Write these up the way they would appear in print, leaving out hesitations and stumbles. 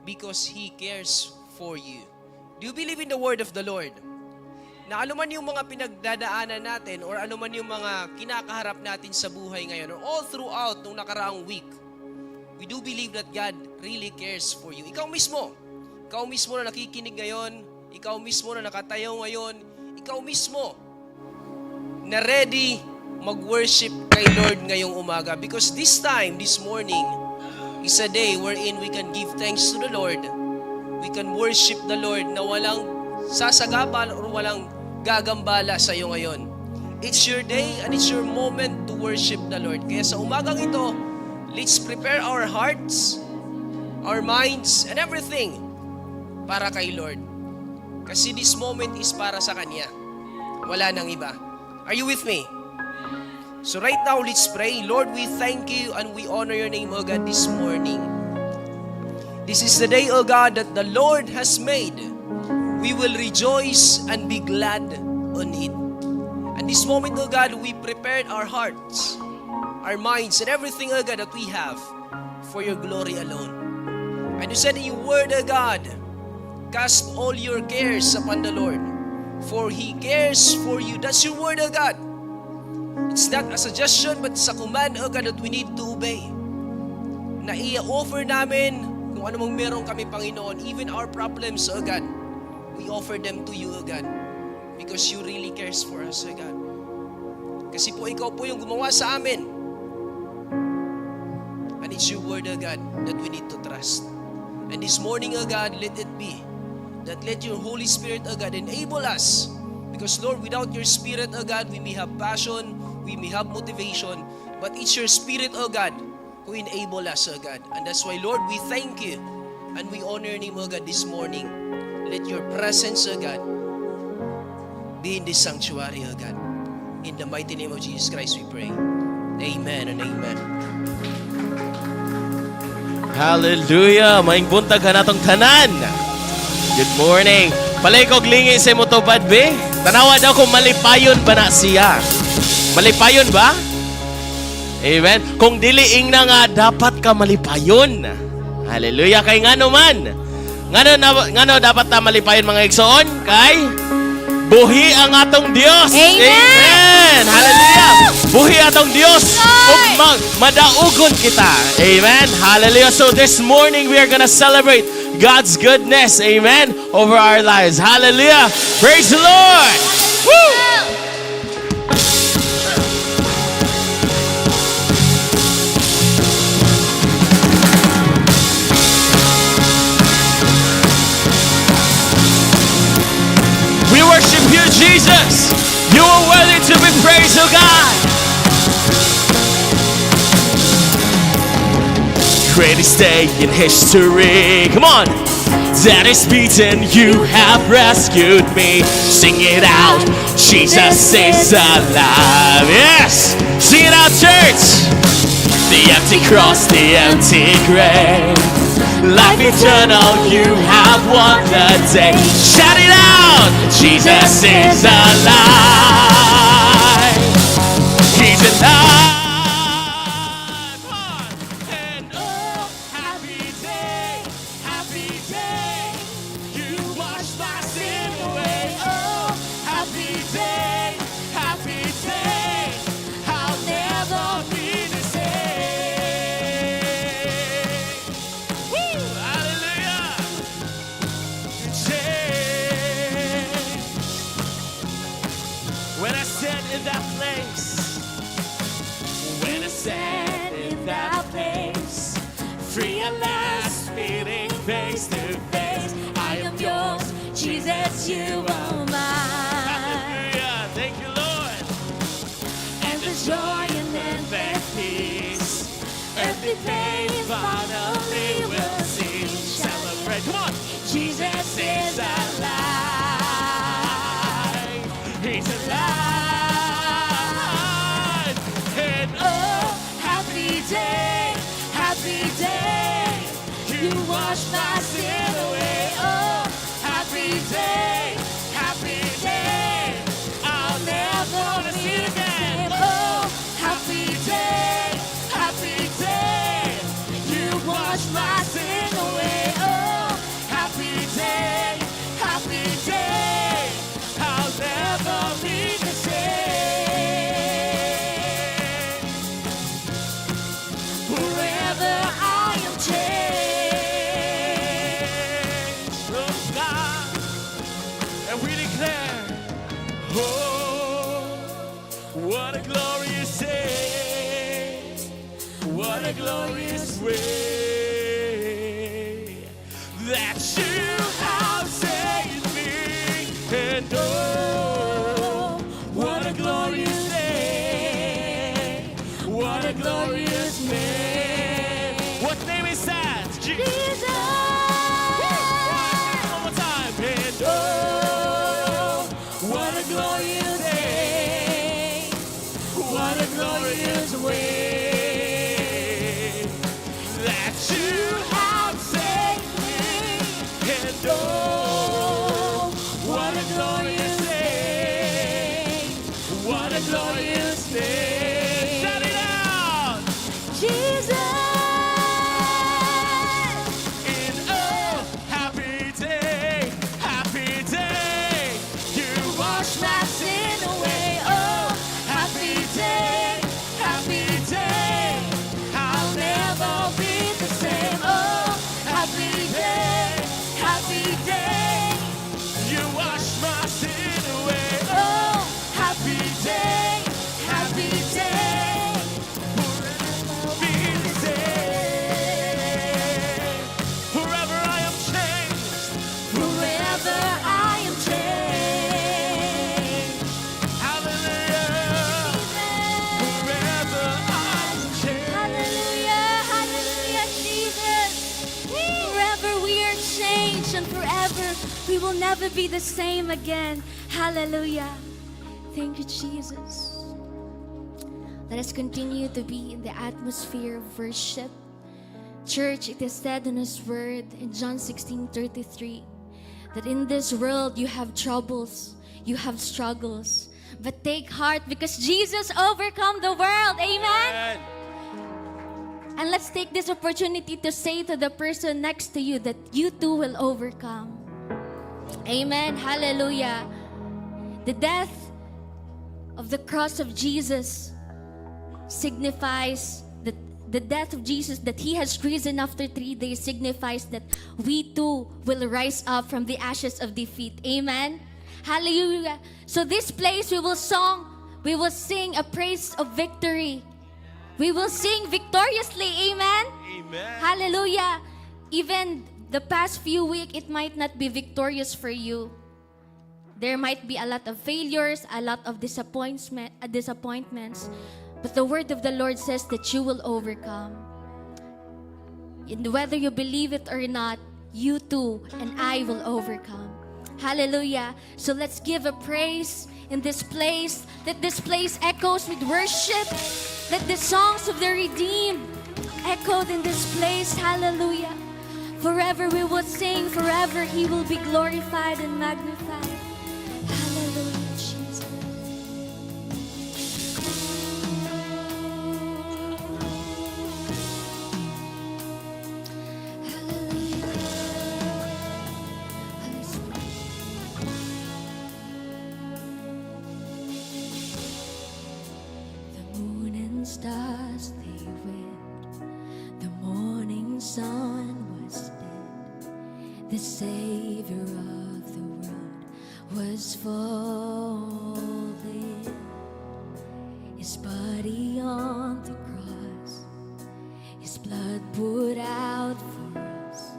because He cares for you. Do you believe in the word of the Lord? Na anuman yung mga pinagdadaanan natin or anuman yung mga kinakaharap natin sa buhay ngayon or all throughout nung nakaraang week, we do believe that God really cares for you. Ikaw mismo na nakikinig ngayon, ikaw mismo na nakatayo ngayon, ikaw mismo na ready mag-worship kay Lord ngayong umaga. Because this morning, is a day wherein we can give thanks to the Lord. We can worship the Lord na walang sasagabal or walang gagambala sa iyo ngayon. It's your day and it's your moment to worship the Lord. Kaya sa umagang ito, let's prepare our hearts, our minds, and everything para kay Lord. Kasi this moment is para sa Kanya. Wala nang iba. Are you with me? So right now, let's pray. Lord, we thank you and we honor your name, O God, this morning. This is the day, O God, that the Lord has made. We will rejoice and be glad on it. And this moment, O God, we prepared our hearts, our minds, and everything, O God, that we have for your glory alone. And you said in your word, O God, cast all your cares upon the Lord, for He cares for you. That's your word, O God. It's not a suggestion, but it's a command, O God, that we need to obey. Na i-offer namin kung ano mang meron kami, Panginoon, even our problems, O God, we offer them to you, O God, because you really cares for us, O God. Kasi po, ikaw po yung gumawa sa amin. And it's your word, O God, that we need to trust. And this morning, O God, let it be that let your Holy Spirit, O God, enable us. Because, Lord, without your Spirit, O God, we may have passion, we may have motivation, but it's your Spirit, O God, who enable us, O God. And that's why, Lord, we thank you and we honor your name, O God, this morning. Let your presence, O God, be in this sanctuary, O God. In the mighty name of Jesus Christ, we pray. Amen and amen. Hallelujah! Maing buntag ka natong tanan. Good morning. Palay ko glingi sa mo to bad be. Tanawa daw kung malipayon ba na siya. Malipayon ba? Amen. Kung diliing na nga, dapat ka malipayon. Hallelujah. Kay nga naman. Nga dapat na malipayon mga igsoon? Kay buhi ang atong Dios. Amen. Hallelujah. Buhi atong Dios. Ug madaugon kita. Amen. Hallelujah. So this morning we are gonna celebrate God's goodness. Amen. Over our lives. Hallelujah. Praise the Lord. Woo! We worship you, Jesus. You are worthy to be praised, O God. Greatest day in history. Come on. That is beaten, you have rescued me. Sing it out. Jesus is alive. Yes. Sing it out, church. The empty cross, the empty grave. Life eternal, you have won the day. Shout it out! Jesus is alive. He's alive. And oh, happy day, happy day. You washed my sin away. Oh, happy day, happy day. I'll never be the same. Woo! Hallelujah! When I stand in that place, when I stand in that place, free at last, meeting face to face, I am yours, Jesus, you are mine. Hallelujah! Thank you, Lord. And the joy and endless peace, Earthly pain finally will cease. Celebrate, come on! Jesus is alive. He's alive. And Oh, happy day, happy day. You washed my sin away. Oh, happy day, happy day. I'll never be the same. Oh, happy day, happy day. You washed my sin away. Oh, What a glorious day. What a glorious way that you have saved me. And oh, what a glorious day. What a glorious name. What name is that? Jesus. One more time. And oh, what a glorious day. What a glorious way that you have saved me. And oh, what a glorious day. What a glorious day. Shout it out. Jesus. In a happy day, you wash my sin away. Oh, Happy day, happy day. I'll never be the same. Oh, happy day, happy day. You wash my sin away. Oh, happy day, happy day. Be the same. Forever I am changed. Forever I am changed. Hallelujah. Forever I'm changed. Hallelujah, hallelujah, Jesus. Forever we are changed, and forever we will never be the same again. Hallelujah. Thank you, Jesus. Let us continue to be in the atmosphere of worship. Church, it is said in His word in John 16:33 that in this world you have troubles, you have struggles, but take heart because Jesus overcome the world. Amen. And let's take this opportunity to say to the person next to you that you too will overcome. Amen. Hallelujah. The death of the cross of Jesus signifies that the death of Jesus, that He has risen after 3 days, signifies that we too will rise up from the ashes of defeat. Amen. Hallelujah. So this place we will sing a praise of victory. We will sing victoriously. Amen. Amen. Hallelujah. Even the past few weeks, it might not be victorious for you. There might be a lot of failures, a lot of disappointments. But the word of the Lord says that you will overcome. And whether you believe it or not, you too and I will overcome. Hallelujah. So let's give a praise in this place, that this place echoes with worship, that the songs of the redeemed echoed in this place. Hallelujah. Forever we will sing, forever He will be glorified and magnified. Hallelujah, Jesus. The moon and stars they wept, the morning sun was dead, the Savior of the world was falling. His body on the cross, His blood poured out for us,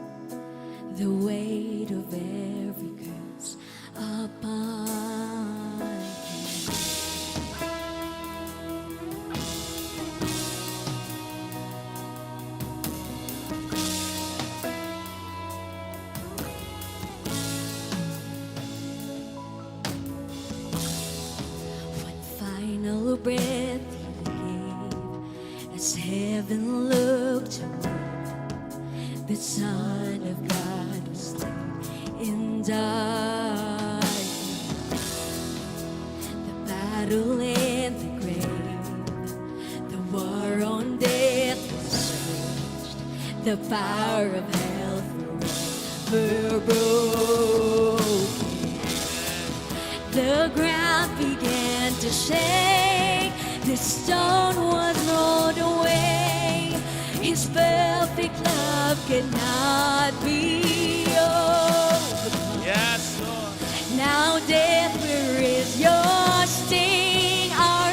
the weight of every curse upon Him. One final breath He gave as heaven looked toward, the Son of God was slain in darkness. The battle in the grave, the war on death was waged, the power of hell forever broken. The ground began to shake, the stone was rolled away. His perfect love cannot be overcome. Yes, Lord. Now death, where is your sting? Our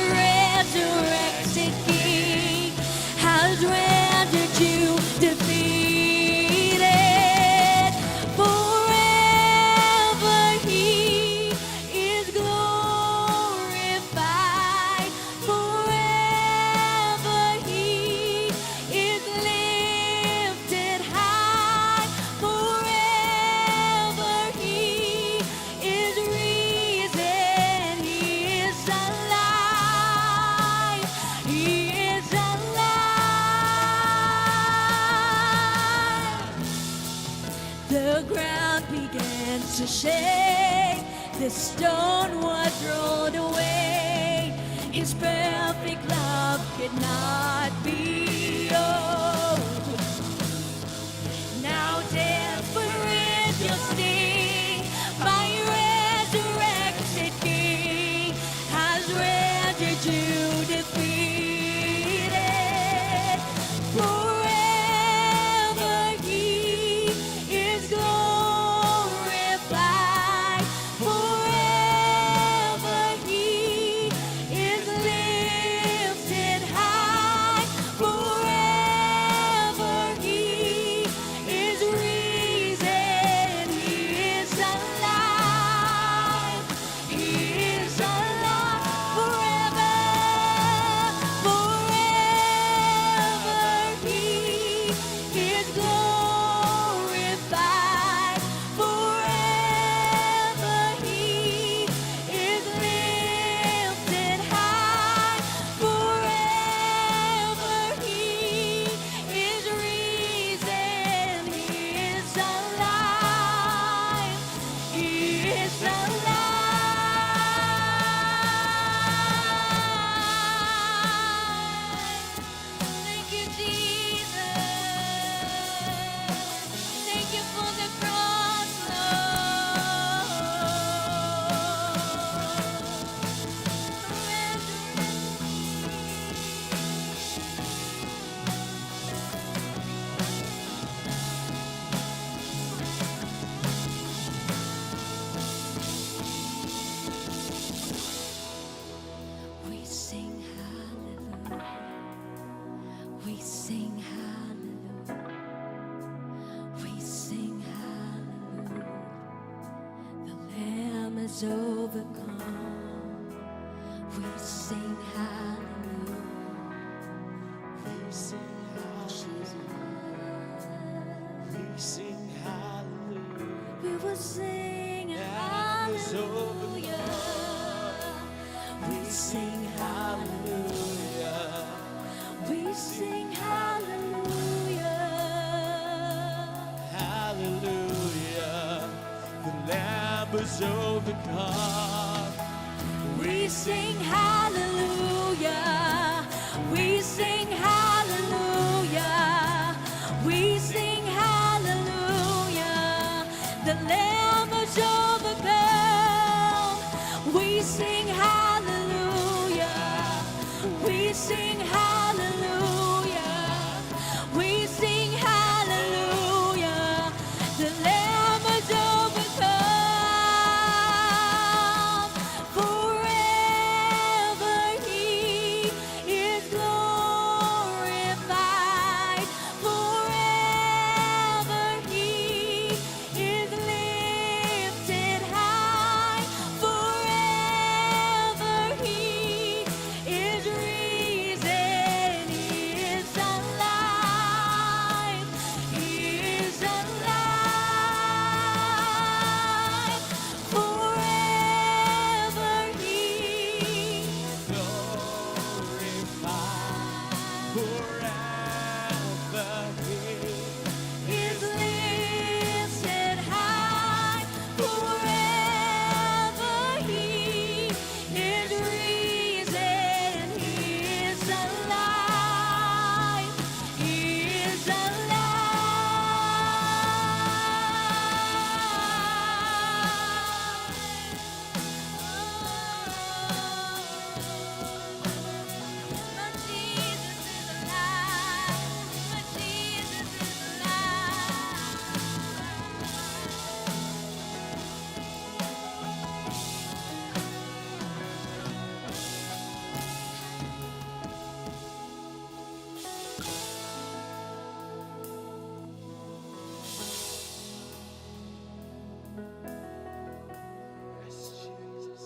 the stone was rolled away. His perfect love could not be old. Now death forever your sting. My resurrected King has rendered you defeated. Forever He is glorified. Forever He is lifted high. Forever He is risen. He is alive. He is alive forever. Forever He is glorified. Forever He is lifted high. Forever He is risen. He is alive. He is alive. Thank you, Jesus. Thank you for the cross, We sing hallelujah. We sing hallelujah. We sing hallelujah. The Lamb is overcome. We sing hallelujah. We sing hallelujah. We sing hallelujah. We will sing Lamb is hallelujah. We sing hallelujah. We sing hallelujah. Hallelujah. The Lamb is overcome. We sing hallelujah. We sing hallelujah. We sing hallelujah. The Lamb is overcome. We sing hallelujah. We sing hallelujah. We sing hallelujah. The Lamb is overcome. Forever He is glorified. Forever He is lifted high. Forever He is risen. He is alive. He is alive. Forever He Glorified forever. is lifted high. Forever He is risen. He is alive. He is alive. My Jesus is alive. My Jesus is Yes, Jesus.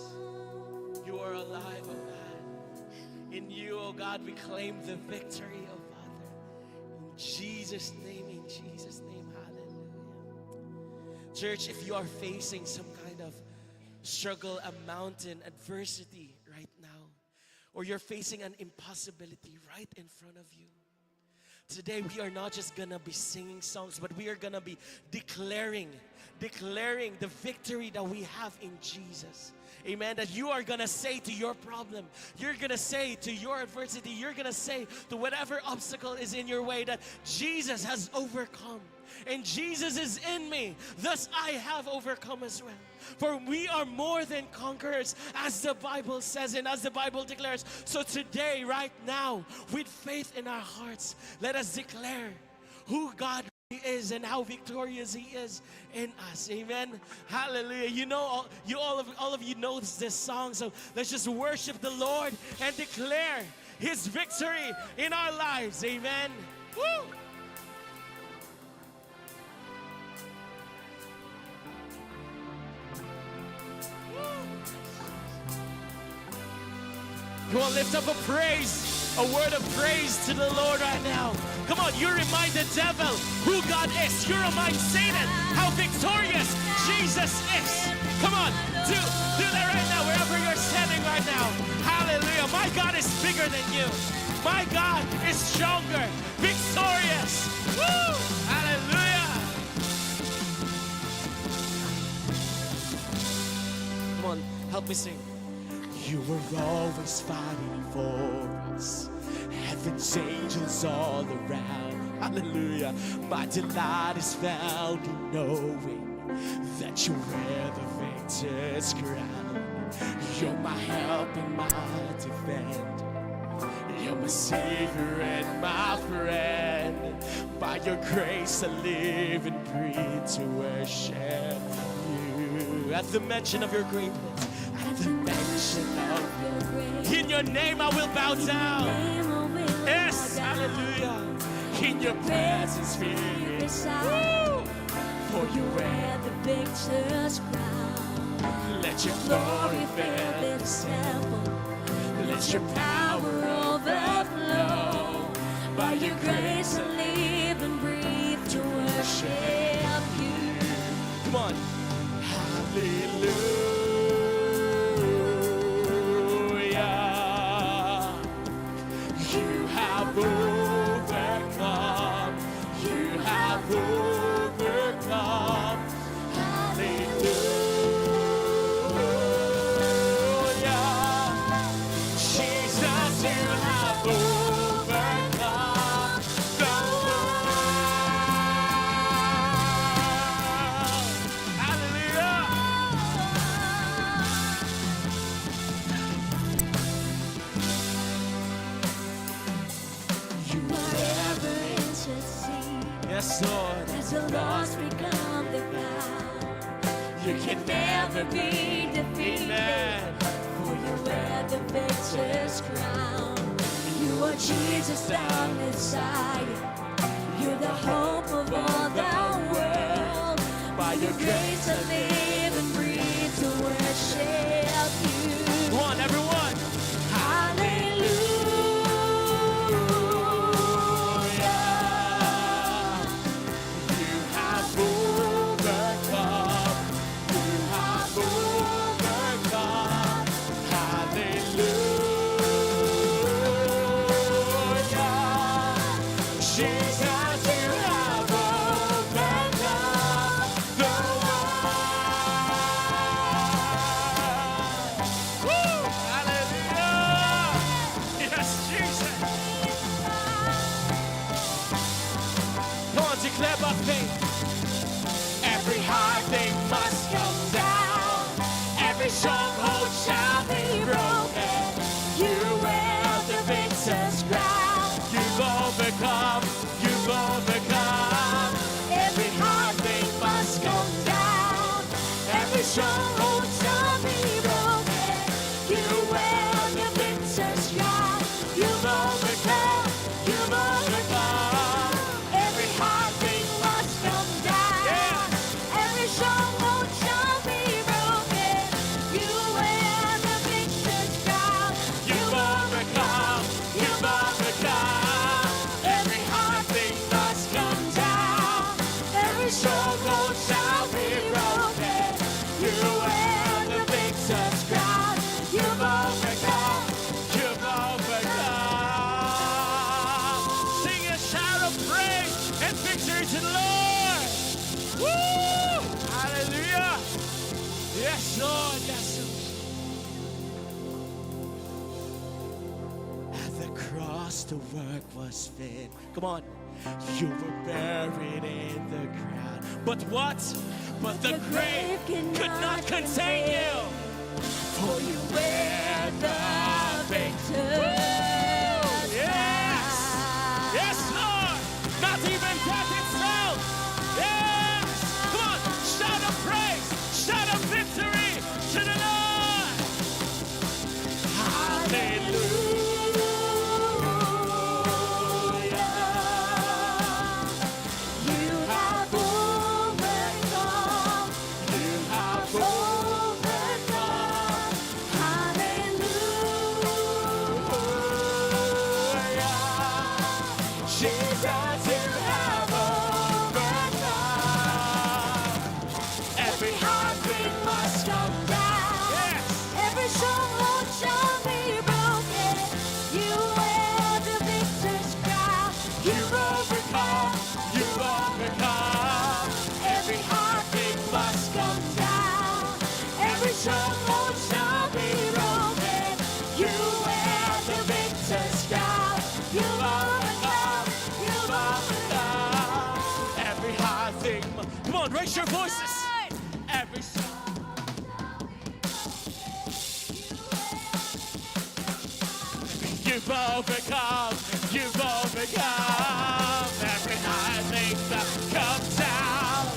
You are alive, oh God. In you, oh God, we claim the victory, oh Father. In Jesus' name, hallelujah. Church, if you are facing some kind of struggle, a mountain, adversity right now, or you're facing an impossibility right in front of you, today we are not just gonna be singing songs, but we are gonna be declaring the victory that we have in Jesus. Amen. That you are gonna say to your problem, you're gonna say to your adversity, you're gonna say to whatever obstacle is in your way that Jesus has overcome. And Jesus is in me, thus I have overcome as well. For we are more than conquerors, as the Bible says and as the Bible declares. So today, right now, with faith in our hearts, let us declare who God is and how victorious He is in us. Amen. Hallelujah. You know, all of you know this song, so let's just worship the Lord and declare His victory in our lives. Amen. Woo! Come on, lift up a praise, a word of praise to the Lord right now. Come on, you remind the devil who God is. You remind Satan how victorious Jesus is. Come on, do that right now, wherever you're standing right now. Hallelujah. My God is bigger than you. My God is stronger, victorious. Woo! Hallelujah. Come on, help me sing. You were always fighting for us. Heaven's angels all around. Hallelujah. My delight is found in knowing that you wear the victor's crown. You're my help and my defender. You're my savior and my friend. By your grace I live and breathe to worship you. At the mention of your greatness, at the mention of your grace, in your name I will bow down. Yes, hallelujah. In your presence, Spirit. For you wear the victor's crown. Let your glory fill this temple. Let your power overflow. By your grace I live and breathe to worship you. Come on. Hallelujah. You have overcome. You have overcome. Hallelujah. Jesus, you have overcome the world. Hallelujah. You are ever intercede. Yes, Lord. As the lost become the found. You can never be defeated. Amen. For you wear the victor's crown. You are Jesus, the Messiah. You're the hope of all the world. By your grace I live and breathe to worship you. Come on, everyone. Hallelujah. You have overcome. You have overcome. Hallelujah. Jesus, you have overcome the world. Woo! Hallelujah. Yes, Jesus. Come on, declare by faith. Every hard thing must come down. Every stronghold shall be broken. You wear the victor's crown. You've overcome. You've overcome. Every hard thing must come down. Every stronghold shall be broken. You wear the victor's crown. You've overcome. You've overcome. Every hard thing must come 'cause the work was fit. Come on. You were buried in the ground. But what? But the grave could not contain you. For you wear the victorious Yes! Yes, Lord! Not even death itself! Yes! Come on! Shout of praise! Shout of victory to the Lord! Hallelujah! You have overcome. You have overcome. Hallelujah. Jesus, you have overcome. Every heartbeat must come down. Yes. Every stronghold shall be broken. You wear the victor's crown. You've overcome. You've overcome. Every heartbeat must come down. Every stronghold shall be broken. You wear the victor's crown. You've overcome. You've overcome. Every heartbeat. Come on, raise your voices. Every You've overcome. You've overcome. Every heartbeat must come down.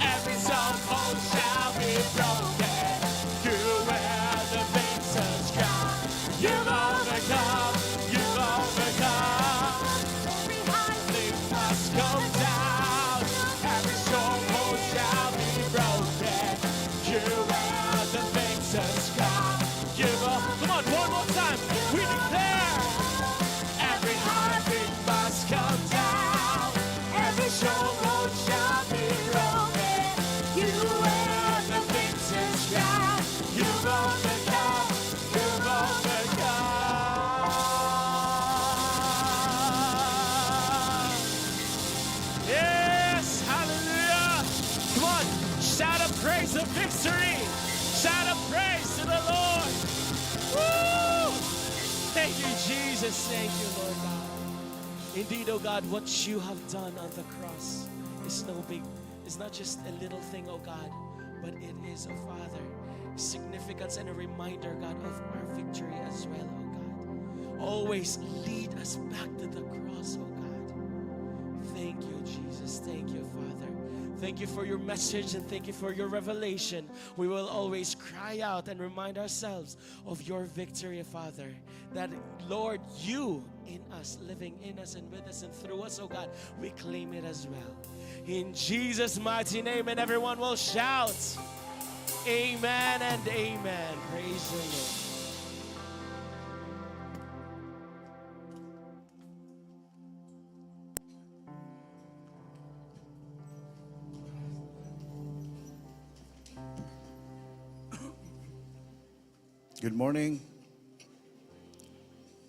Every stronghold shall be broken. You wear the victor's crown. You've overcome. You've overcome. Every heartbeat must come down. Every stronghold shall be broken. You wear the victor's crown. Come on, one more time. We declare. Every heartbeat must come down. Every stronghold shall be broken. You wear the victor's crown. You've overcome. You've overcome. Yes, hallelujah. Come on, shout a praise of victory. Shout a praise to the Lord. Woo! Thank you, Jesus. Thank you, Lord God. Indeed, oh God, what you have done on the cross is no big, it's not just a little thing, oh God, but it is, oh Father, significance and a reminder, God, of our victory as well, oh God. Always lead us back to the cross, oh God. Thank you, Jesus. Thank you, Father. Thank you for your message and thank you for your revelation. We will always cry out and remind ourselves of your victory, Father. That, Lord, you in us, living in us and with us and through us, oh God, we claim it as well. In Jesus' mighty name, and everyone will shout, amen and amen. Praise the Lord. Good morning.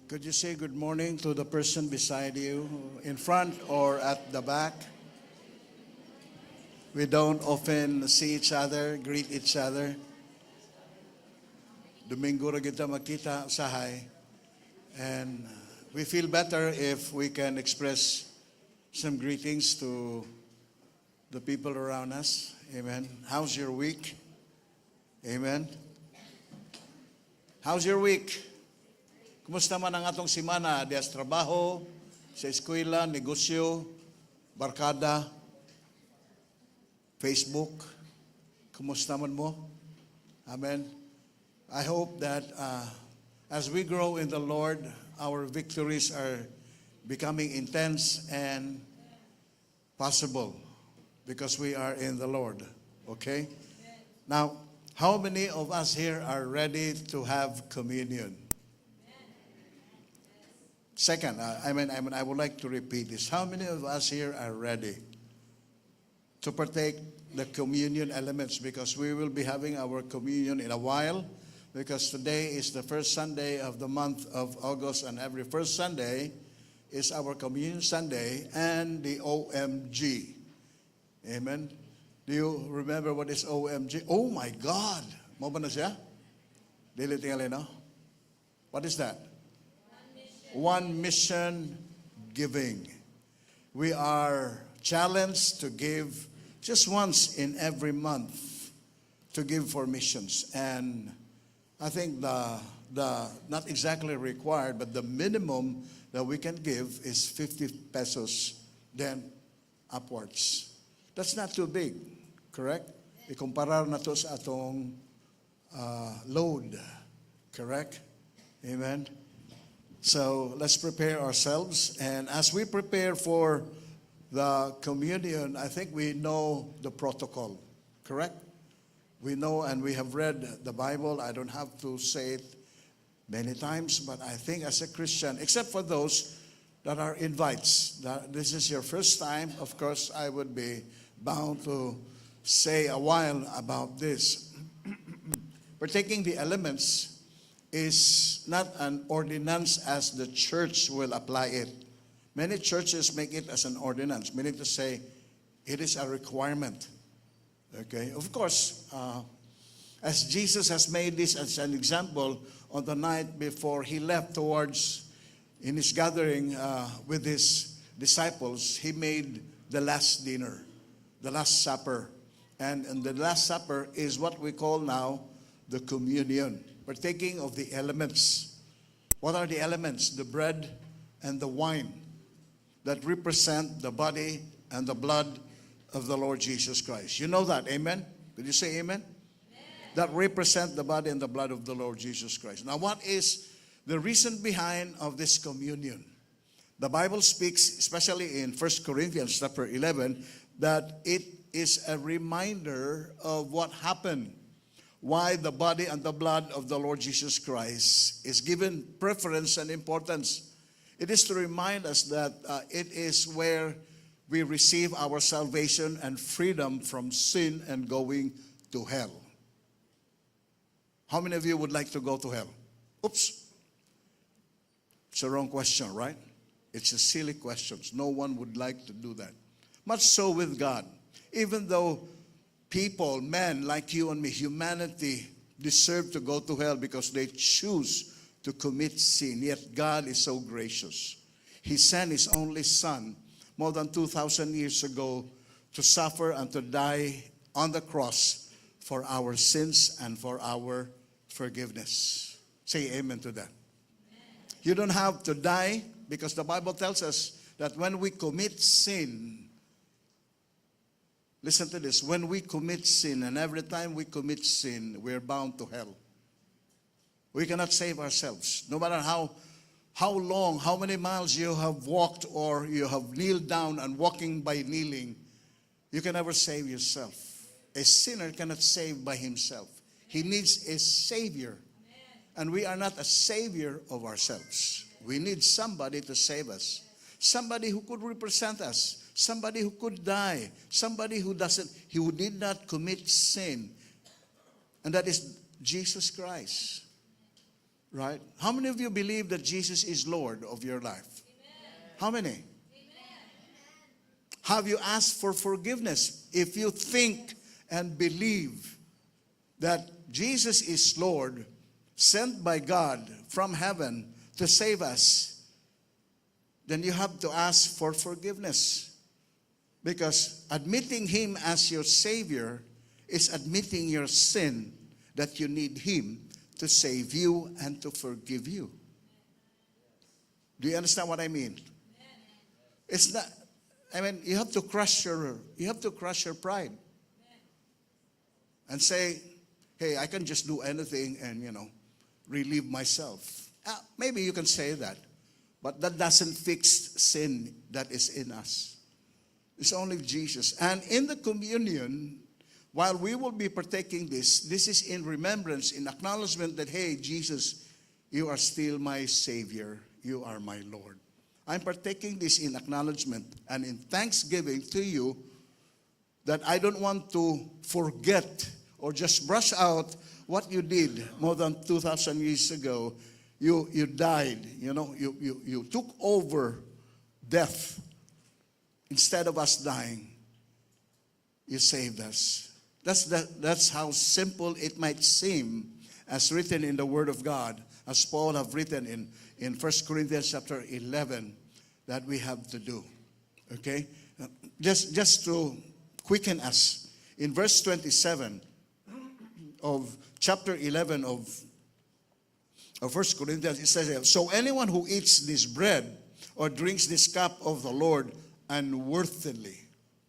Could you say good morning to the person beside you, in front or at the back? We don't often see each other, greet each other. Domingo ra kita makita usahay. And we feel better if we can express some greetings to the people around us. Amen. How's your week? Amen. How's your week? Kumusta man ang atong simana? Dias trabaho, sa eskwela, negosyo, barkada, Facebook. Kumusta man mo? Amen. I hope that as we grow in the Lord, our victories are becoming intense and possible because we are in the Lord. Okay? Now, how many of us here are ready to have communion? Second, I would like to repeat this. How many of us here are ready to partake the communion elements? Because we will be having our communion in a while. Because today is the first Sunday of the month of August, and every first Sunday is our communion Sunday and the OMG. Amen. Do you remember what is OMG? Oh my God! Mo ba na siya? Dili tingali, no? What is that? one mission, giving. We are challenged to give just once in every month to give for missions. And I think the not exactly required, but the minimum that we can give is 50 pesos, then upwards. That's not too big, correct? Ikumparar na to sa atong load, correct? Amen? So let's prepare ourselves. And as we prepare for the communion, I think we know the protocol, correct? We know and we have read the Bible. I don't have to say it many times, but I think as a Christian, except for those that are invites, that this is your first time, of course, I would be bound to say a while about this. Partaking the elements is not an ordinance as the church will apply it. Many churches make it as an ordinance, meaning to say it is a requirement. Okay, of course, as Jesus has made this as an example on the night before he left towards in his gathering with his disciples, he made the last dinner, the last supper. And the last supper is what we call now the communion, partaking of the elements. What are the elements? The bread and the wine that represent the body and the blood of the Lord Jesus Christ. You know that, amen? Did you say amen? That represent the body and the blood of the Lord Jesus Christ. Now, what is the reason behind of this communion? The Bible speaks, especially in 1 Corinthians chapter 11, that it is a reminder of what happened, why the body and the blood of the Lord Jesus Christ is given preference and importance. It is to remind us that it is where we receive our salvation and freedom from sin and going to hell. How many of you would like to go to hell? Oops. It's a wrong question, right? It's a silly question. No one would like to do that. Much so with God. Even though people, men like you and me, humanity, deserve to go to hell because they choose to commit sin, yet God is so gracious. He sent His only Son more than 2,000 years ago to suffer and to die on the cross for our sins and for our forgiveness. Say amen to that. You don't have to die because the Bible tells us that when we commit sin, listen to this, when we commit sin, and every time we commit sin, we're bound to hell. We cannot save ourselves. No matter how long, how many miles you have walked or you have kneeled down and walking by kneeling, you can never save yourself. A sinner cannot save by himself. He needs a Savior. And we are not a savior of ourselves. We need somebody to save us. Somebody who could represent us. Somebody who could die. Somebody who did not commit sin. And that is Jesus Christ. Right? How many of you believe that Jesus is Lord of your life? Amen. How many? Amen. Have you asked for forgiveness? If you think and believe that Jesus is Lord, sent by God from heaven to save us, then you have to ask for forgiveness. Because admitting Him as your Savior is admitting your sin, that you need Him to save you and to forgive you. Do you understand what I mean? It's not, you have to crush your pride. And say, hey, I can just do anything and, relieve myself. Maybe you can say that. But that doesn't fix sin that is in us. It's only Jesus. And in the communion, while we will be partaking this is in remembrance, in acknowledgement that, hey, Jesus, you are still my Savior. You are my Lord. I'm partaking this in acknowledgement and in thanksgiving to you that I don't want to forget or just brush out what you did more than 2,000 years ago. You died, you took over death. Instead of us dying, you saved us. That's how simple it might seem, as written in the Word of God, as Paul have written in 1 Corinthians chapter 11 that we have to do. Okay? Just to quicken us. In verse 27 of chapter 11 of 1 Corinthians, it says, so anyone who eats this bread or drinks this cup of the Lord unworthily.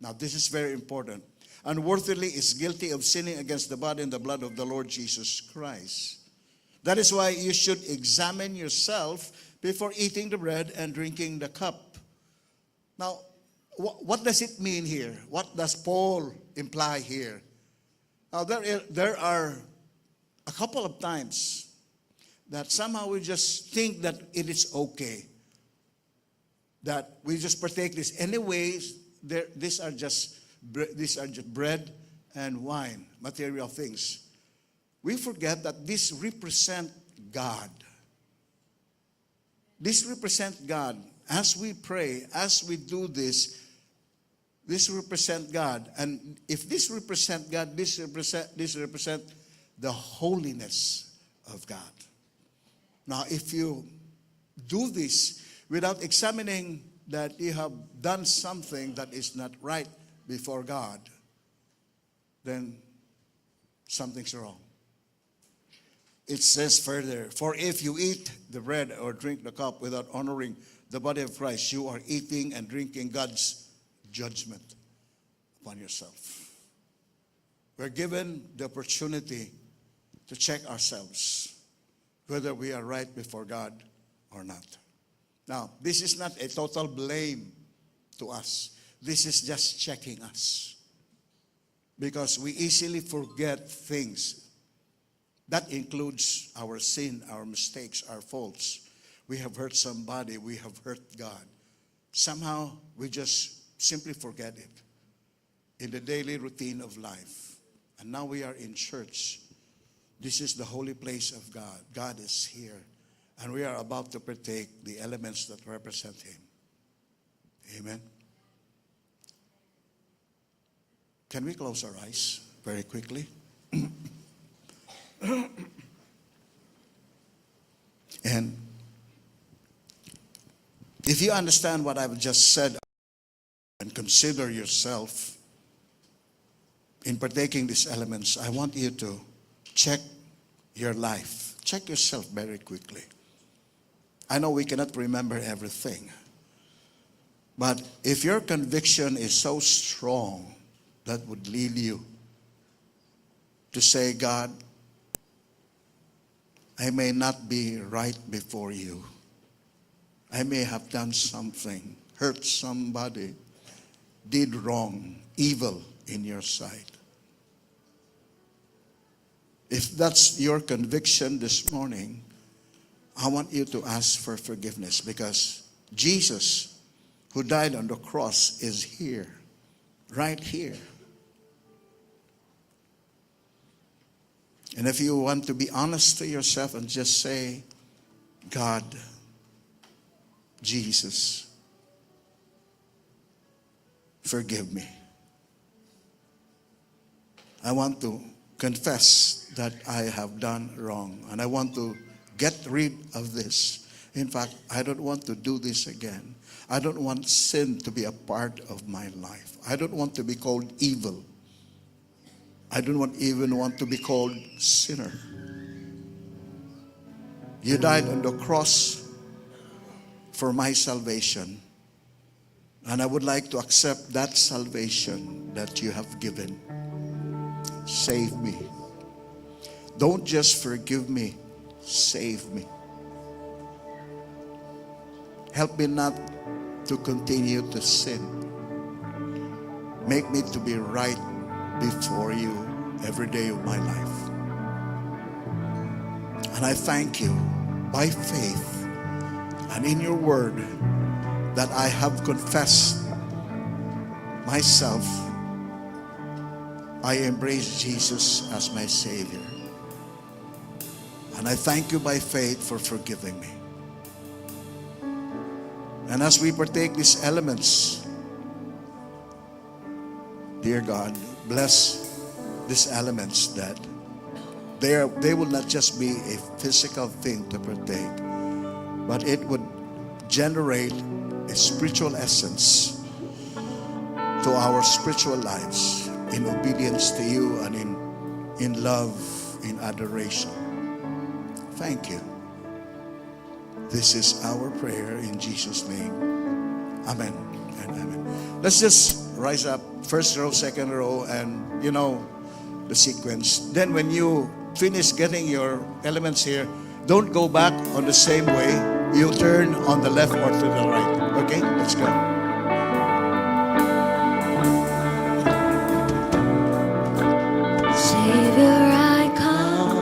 Now this is very important. Unworthily is guilty of sinning against the body and the blood of the Lord Jesus Christ. That is why you should examine yourself before eating the bread and drinking the cup. Now, what does it mean here? What does Paul imply here? Now, there are a couple of times that somehow we just think that it is okay, that we just partake this. Anyways, these are just bread and wine, material things. We forget that this represent God. This represent God. As we pray, as we do this represent God. And if this represent God, this represent the holiness of God. Now, if you do this without examining that you have done something that is not right before God, then something's wrong. It says further, for if you eat the bread or drink the cup without honoring the body of Christ, you are eating and drinking God's judgment upon yourself. We're given the opportunity to check ourselves whether we are right before God or not. Now, this is not a total blame to us. This is just checking us. Because we easily forget things. That includes our sin, our mistakes, our faults. We have hurt somebody, we have hurt God. Somehow, we just simply forget it in the daily routine of life. And now we are in church. This is the holy place of God. God is here. And we are about to partake the elements that represent Him. Amen. Can we close our eyes very quickly? And if you understand what I've just said and consider yourself in partaking these elements, I want you to check your life. Check yourself very quickly. I know we cannot remember everything. But if your conviction is so strong that would lead you to say, God, I may not be right before you. I may have done something, hurt somebody, did wrong, evil in your sight. If that's your conviction this morning, I want you to ask for forgiveness, because Jesus, who died on the cross, is here, right here. And if you want to be honest to yourself and just say, God, Jesus, forgive me. I want to confess that I have done wrong, and I want to get rid of this. In fact, I don't want to do this again. I don't want sin to be a part of my life. I don't want to be called evil. I don't even want to be called sinner. You died on the cross for my salvation. And I would like to accept that salvation that you have given. Save me. Don't just forgive me. Save me. Help me not to continue to sin. Make me to be right before you every day of my life. And I thank you by faith and in your word that I have confessed myself. I embrace Jesus as my Savior. And I thank you by faith for forgiving me. And as we partake these elements, dear God, bless these elements that they will not just be a physical thing to partake, but it would generate a spiritual essence to our spiritual lives in obedience to you and in love, in adoration. Thank you. This is our prayer in Jesus' name. Amen and amen. Let's just rise up, first row, second row, and you know the sequence. Then when you finish getting your elements here, don't go back on the same way. You turn on the left or to the right. Okay, let's go. Savior, I come,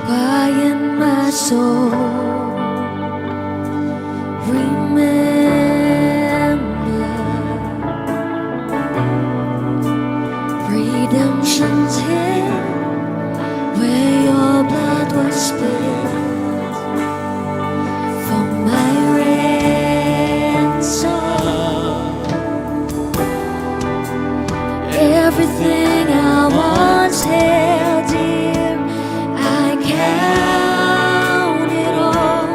quiet my soul. Redemption's here, where your blood was spilled for my ransom. Everything I once held dear, I count it all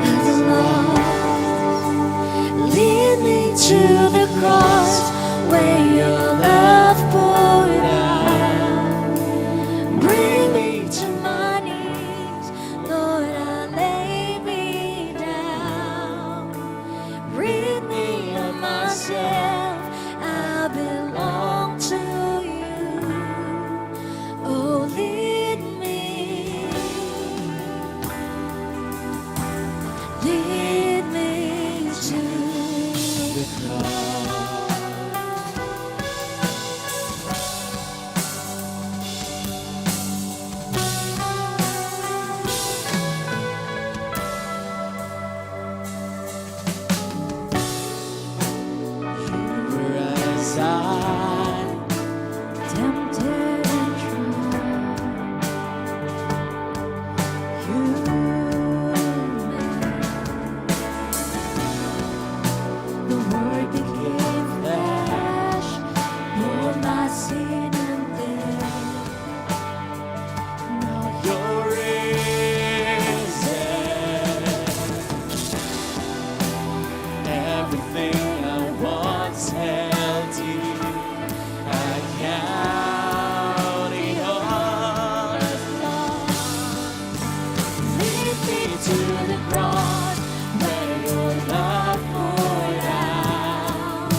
as lost. Lead me to the cross where your love poured out. Bring me to my knees, Lord, I lay me down. Rid me of myself, I belong to you. Oh, lead me to the cross. Tempted and tried, you the Word became flesh, bore my sin and death. Now you're risen. Everything I once held dear, I count it all as lost. Lead me to the cross where your love poured out.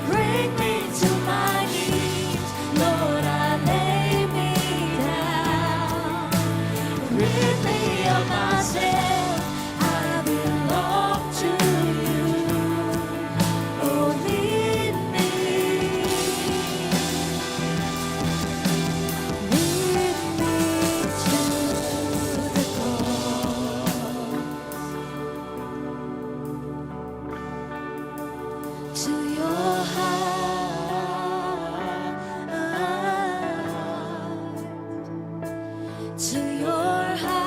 Bring me to my knees, Lord, I lay me down. Rid me of myself, I belong to you. Oh, lead me to the cross, to your heart, to your heart.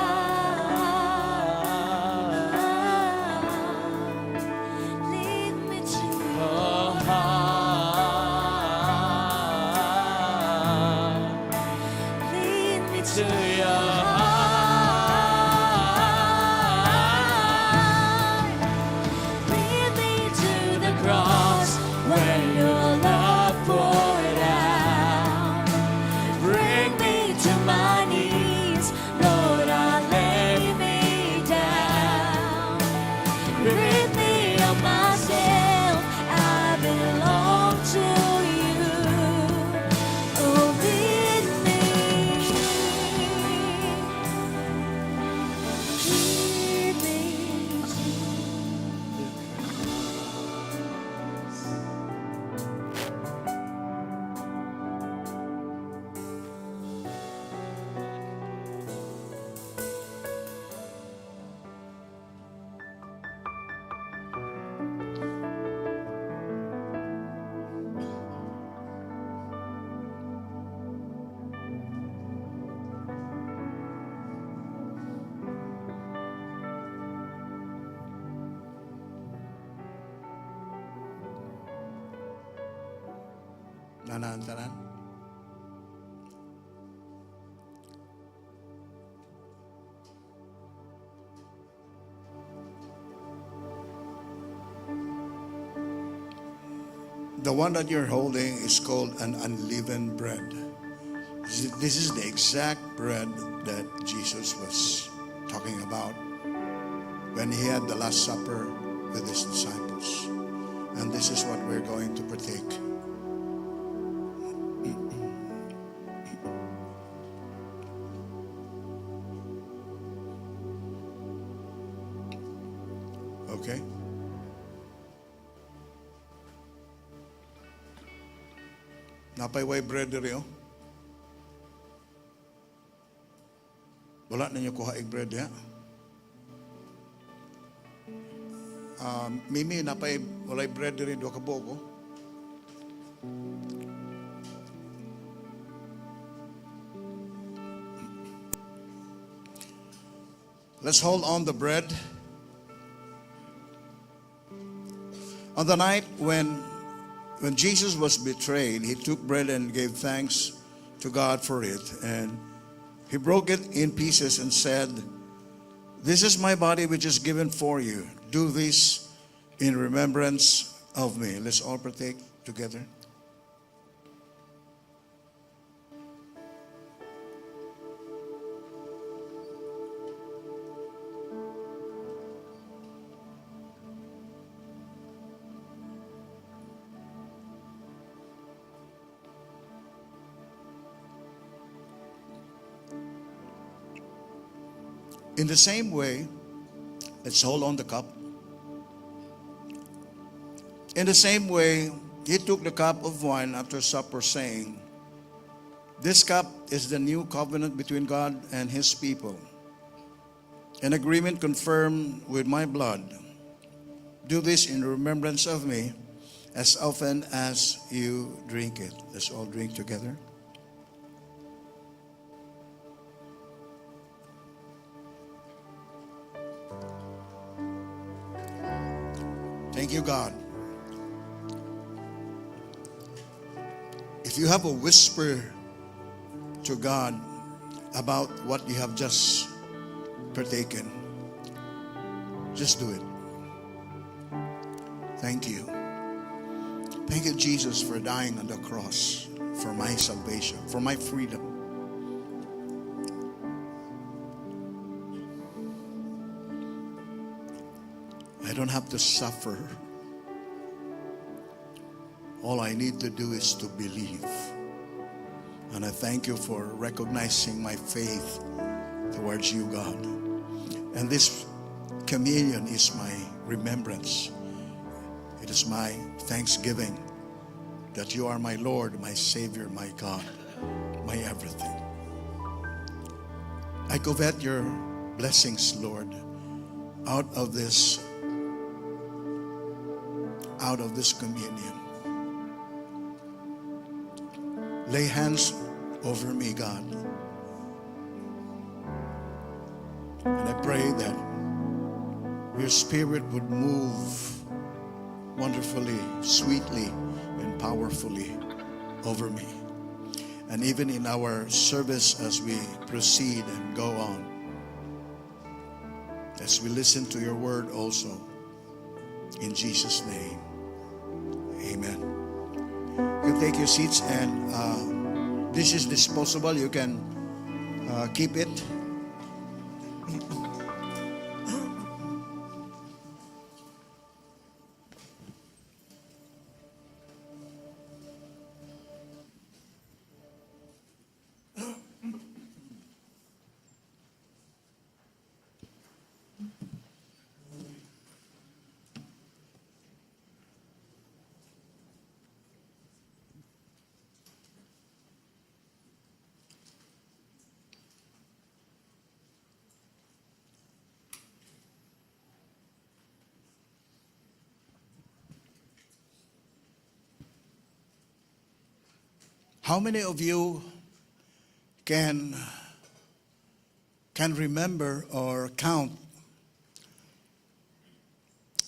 Lead me to your heart. Lead me to your heart. Lead me to the cross where your love poured out. Bring me to my knees, Lord, I lay me down. Rid me of myself, I belong to you. Oh, lead me Nanantanan. The one that you're holding is called an unleavened bread. This is the exact bread that Jesus was talking about when he had the Last Supper with his disciples. And this is what we're going to partake. Okay? Napay-way bread diri oh. Wala ninyo kuha ig bread ya. Mimi napay walay bread diri do ka buok. Let's hold on the bread. On the night when Jesus was betrayed, he took bread and gave thanks to God for it. And he broke it in pieces and said, "This is my body which is given for you. Do this in remembrance of me." Let's all partake together. In the same way, let's hold on the cup. In the same way, he took the cup of wine after supper, saying, "This cup is the new covenant between God and his people, an agreement confirmed with my blood. Do this in remembrance of me as often as you drink it." Let's all drink together. Thank you, God. If you have a whisper to God about what you have just partaken, just do it. Thank you. Thank you, Jesus, for dying on the cross for my salvation, for my freedom. I don't have to suffer. All I need to do is to believe. And I thank you for recognizing my faith towards you, God. And this communion is my remembrance. It is my thanksgiving that you are my Lord, my Savior, my God, my everything. I covet your blessings, Lord, out of this communion. Lay hands over me, God. And I pray that your Spirit would move wonderfully, sweetly, and powerfully over me. And even in our service as we proceed and go on, as we listen to your word also, in Jesus' name, amen. You can take your seats, and this is disposable. You can keep it. How many of you can remember or count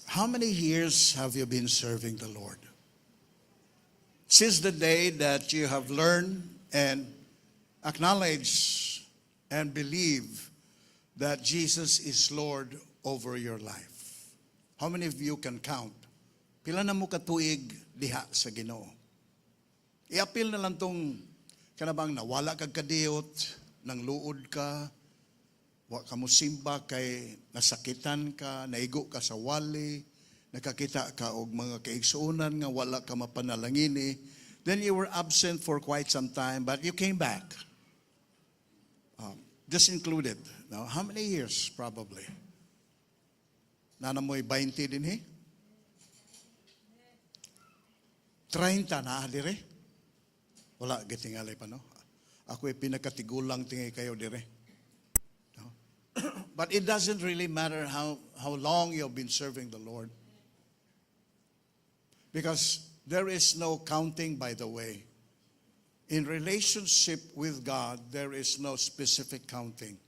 how many years have you been serving the Lord? Since the day that you have learned and acknowledged and believe that Jesus is Lord over your life. How many of you can count Pila na mo katuig diha sa Ginoo. I-appeal na lang tong kanabang nawala kag kadiyot, nang luod ka, wa ka mo simba kay nasakitan ka, naigo ka sa wali, nakakita ka og mga kaigsuonan nga wala ka mapanalangini, then you were absent for quite some time, but you came back. Just included. Now, how many years probably? Nana mo'y 20 din 30 na dire. Wala gitingalay pa no. Ako ay pinakatigulang tingay kayo dire. No? But it doesn't really matter how long you've been serving the Lord. Because there is no counting, by the way. In relationship with God, there is no specific counting.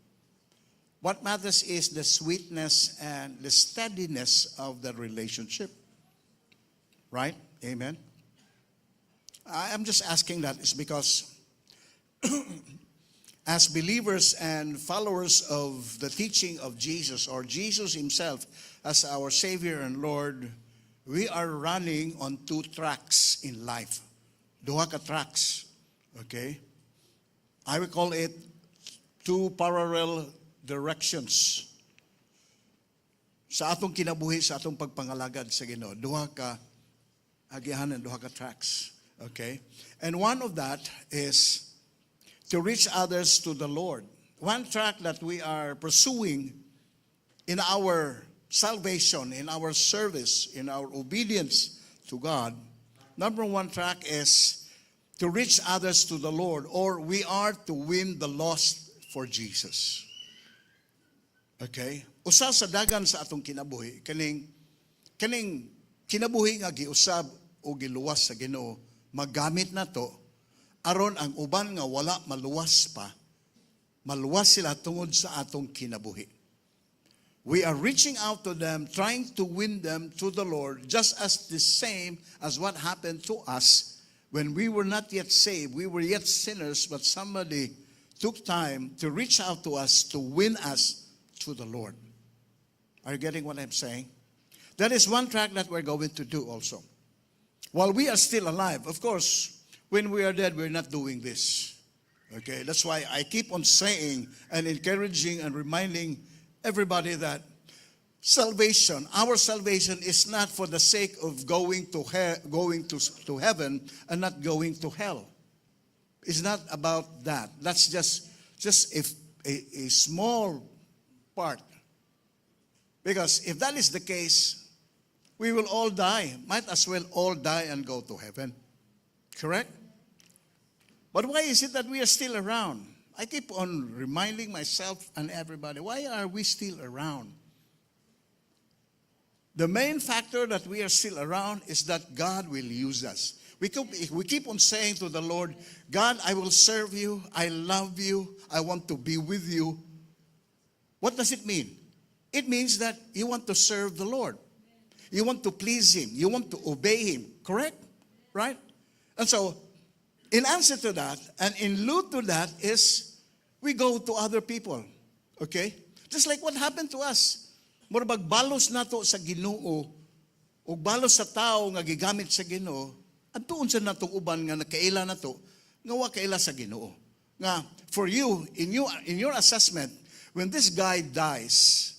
What matters is the sweetness and the steadiness of the relationship. Right? Amen? I'm just asking that is because as believers and followers of the teaching of Jesus, or Jesus himself as our Savior and Lord, we are running on 2 tracks in life. Duha ka tracks. Okay? I will call it 2 parallel directions. Sa atong kinabuhi, sa atong pagpangalagad sa Ginoo, duha ka agianan, duha ka tracks. Okay? And one of that is to reach others to the Lord. One track that we are pursuing in our salvation, in our service, in our obedience to God, number 1 track is to reach others to the Lord, or we are to win the lost for Jesus. Okay? Usa sa dagan sa atong kinabuhi, kaning kinabuhi nga giusab o giluwas sa Ginoo, magamit na to aron ang uban nga wala maluwas pa, maluwas sila tungod sa atong kinabuhi. We are reaching out to them, trying to win them to the Lord, just as the same as what happened to us when we were not yet saved. We were yet sinners, but somebody took time to reach out to us to win us to the Lord. Are you getting what I'm saying? That is one track that we're going to do also. While we are still alive, of course, when we are dead, we're not doing this. Okay, that's why I keep on saying and encouraging and reminding everybody that salvation, our salvation is not for the sake of going to heaven and not going to hell. It's not about that. That's just a small part. Because if that is the case, we will all die. Might as well all die and go to heaven. Correct? But why is it that we are still around? I keep on reminding myself and everybody, why are we still around? The main factor that we are still around is that God will use us. We keep on saying to the Lord, God, I will serve you. I love you. I want to be with you. What does it mean? It means that you want to serve the Lord. You want to please Him. You want to obey Him. Correct? Right? And so, in answer to that, and in lieu to that is, we go to other people. Okay? Just like what happened to us. Murabag balos nato sa Ginoo, o balos sa tao nga gigamit sa Ginoo, at tuon sa natong uban nga nakaila nato, nga wa kaila sa Ginoo. Nga, for you, in your assessment, when this guy dies,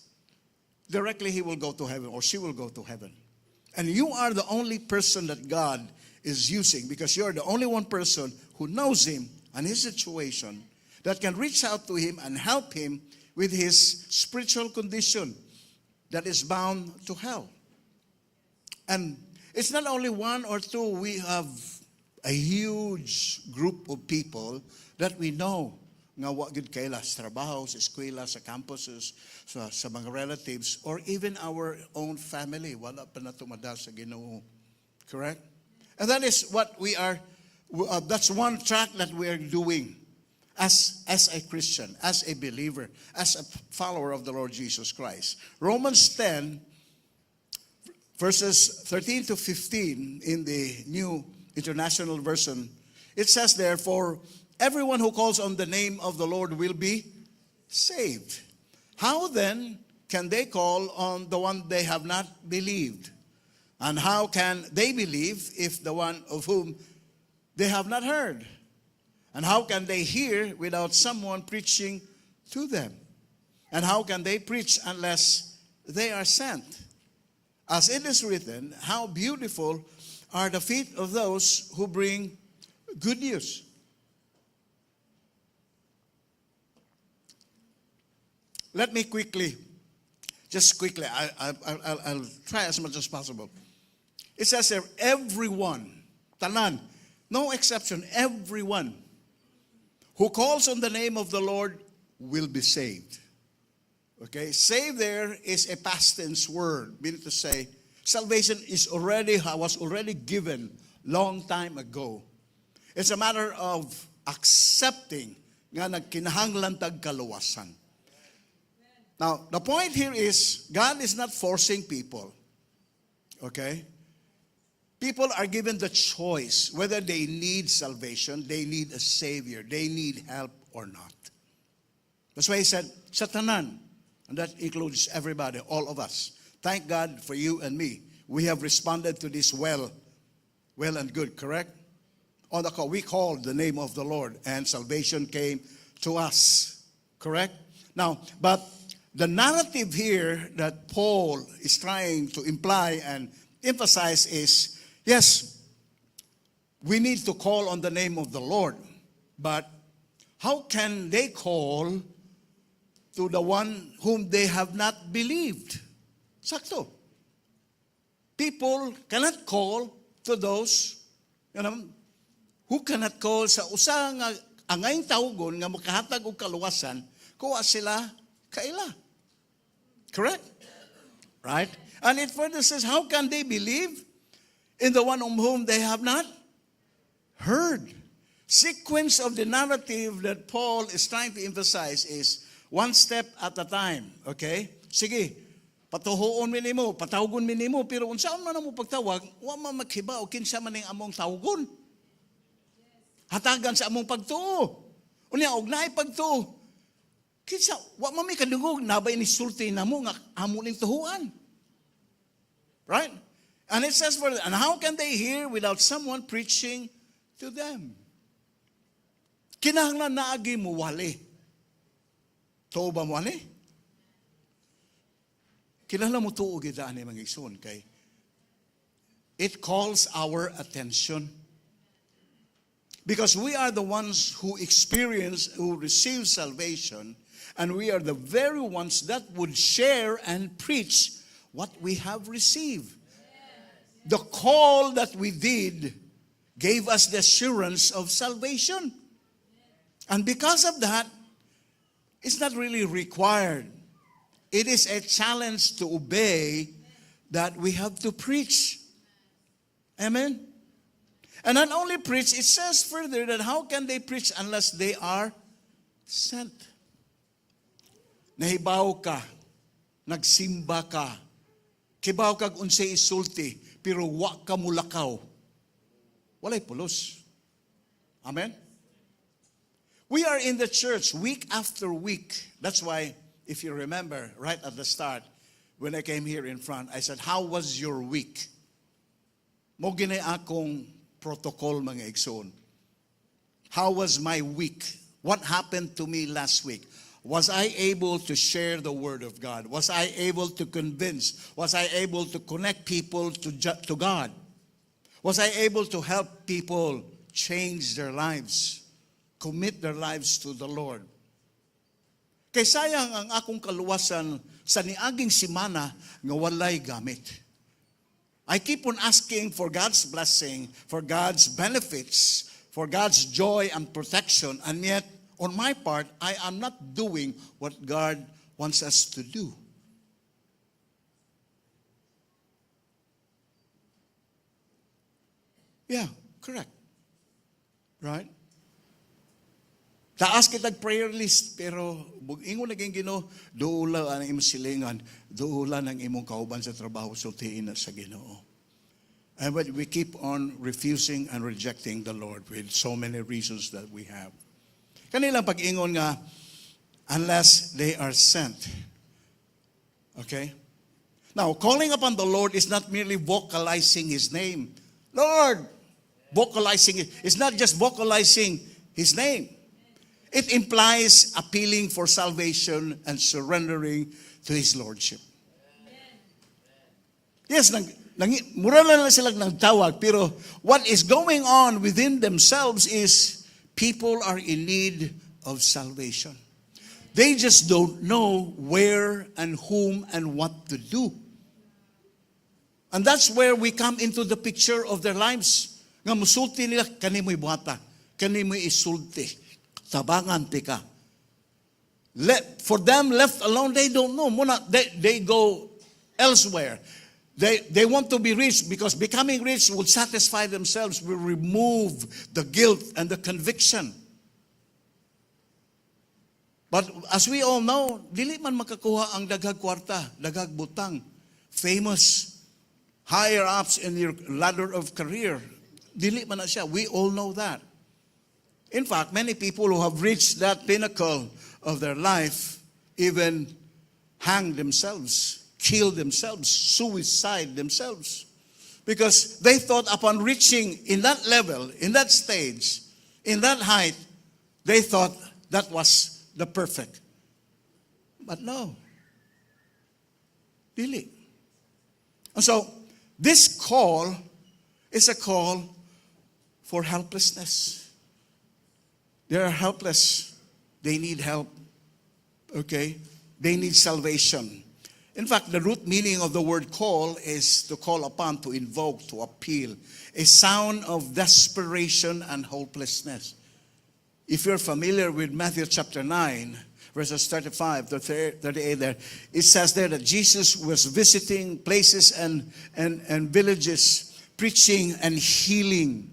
directly he will go to heaven, or she will go to heaven. And you are the only person that God is using, because you're the only one person who knows him and his situation, that can reach out to him and help him with his spiritual condition that is bound to hell. And it's not only one or two. We have a huge group of people that we know nga wa gid kaila sa trabaho, sa eskwela, sa campuses, sa mga relatives, or even our own family. Wala pa na tumada sa Ginoo. Correct? And that is what we are, that's one track that we are doing as a Christian, as a believer, as a follower of the Lord Jesus Christ. Romans 10, verses 13 to 15 in the New International Version, it says, therefore, everyone who calls on the name of the Lord will be saved. How then can they call on the one they have not believed? And how can they believe if the one of whom they have not heard? And how can they hear without someone preaching to them? And how can they preach unless they are sent? As it is written, how beautiful are the feet of those who bring good news. Let me quickly, I'll try as much as possible. It says there, everyone, tanan, no exception, everyone who calls on the name of the Lord will be saved. Okay, saved there is a past tense word, meaning to say, salvation was already given long time ago. It's a matter of accepting nga nagkinahanglan tag kaluwasan. Now, the point here is, God is not forcing people. Okay? People are given the choice whether they need salvation, they need a Savior, they need help or not. That's why he said, Satanan, and that includes everybody, all of us. Thank God for you and me. We have responded to this well and good, correct? On the call, we called the name of the Lord and salvation came to us, correct? Now, but the narrative here that Paul is trying to imply and emphasize is, yes, we need to call on the name of the Lord, but how can they call to the one whom they have not believed? Sakto. People cannot call to those, who cannot call sa usa nga angayng tawgon nga makahatag og kaluwasan, kuha sila kaila. Correct? Right? And it further says, how can they believe in the one on whom they have not heard? Sequence of the narrative that Paul is trying to emphasize is one step at a time. Okay? Sige, patuhoon minimo, patawgon minimo, pero unsaon man mo pagtawag, wa man maghiba o kinsa man ning among tawgon. Hatagan sa among pagtuo. Unya og naay pagtuo. Kinsa wa man may kadungog nabay ni sulti namo nga amo ning tuhuan. Right? And it says further, and how can they hear without someone preaching to them? Kinahanglan naagi mo wali. Tuo ba mo wali? Kinahanglan mo tuo gid ani mga igsoon kay it calls our attention. Because we are the ones who receive salvation, and we are the very ones that would share and preach what we have received. The call that we did gave us the assurance of salvation. And because of that, it's not really required. It is a challenge to obey that we have to preach. Amen? And not only preach, it says further that how can they preach unless they are sent? Nahibaw ka, nagsimba ka, kibaw kag unsay isulti, pero wa ka mulakaw. Walay pulos. Amen? We are in the church week after week. That's why, if you remember, right at the start, when I came here in front, I said, how was your week? Mo ginay akong protocol mga igsoon. How was my week? What happened to me last week? Was I able to share the word of God? Was I able to convince? Was I able to connect people to God? Was I able to help people change their lives? Commit their lives to the Lord? Kay sayang ang akong kaluwasan sa niaging simana nga walay gamit. I keep on asking for God's blessing, for God's benefits, for God's joy and protection, and yet, on my part, I am not doing what God wants us to do. Yeah, correct. Right? Taas kitag prayer list, pero ingon naging Ginoo, duula ang imong silingan, duula ng imong kauban sa trabaho, sultiin na sa Ginoo. And but we keep on refusing and rejecting the Lord with so many reasons that we have. Kanilang pag-ingon nga, unless they are sent. Okay? Now, calling upon the Lord is not merely vocalizing His name. Lord, vocalizing it. It's not just vocalizing His name. It implies appealing for salvation and surrendering to His Lordship. Yes, mura lang sila nagtawag, pero what is going on within themselves is people are in need of salvation. They just don't know where and whom and what to do. And that's where we come into the picture of their lives. Nga musulti nila, kanimoy buhata, kanimoy isulti, tabangan tika. For them, left alone, they don't know. They go elsewhere. They want to be rich because becoming rich will satisfy themselves, will remove the guilt and the conviction. But as we all know, dili man makakuha ang daghag kwarta, daghag butang, famous, higher ups in your ladder of career. Dili man na siya. We all know that. In fact, many people who have reached that pinnacle of their life even hang themselves, kill themselves, suicide themselves. Because they thought upon reaching in that level, in that stage, in that height, they thought that was the perfect. But no. Dili. And so, this call is a call for helplessness. They are helpless. They need help. Okay? They need salvation. In fact, the root meaning of the word call is to call upon, to invoke, to appeal. A sound of desperation and hopelessness. If you're familiar with Matthew chapter 9, verses 35 to 38 there, it says there that Jesus was visiting places and villages, preaching and healing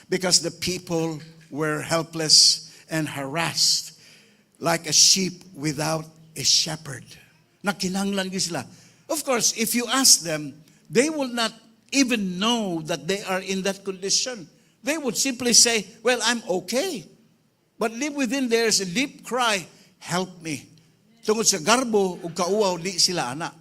because the people were helpless and harassed like a sheep without a shepherd. Nakinanglan sila. Of course, if you ask them, they will not even know that they are in that condition. They would simply say, well, I'm okay. But deep within there is a deep cry, help me. Tungod sa garbo ug kauaw di sila ana.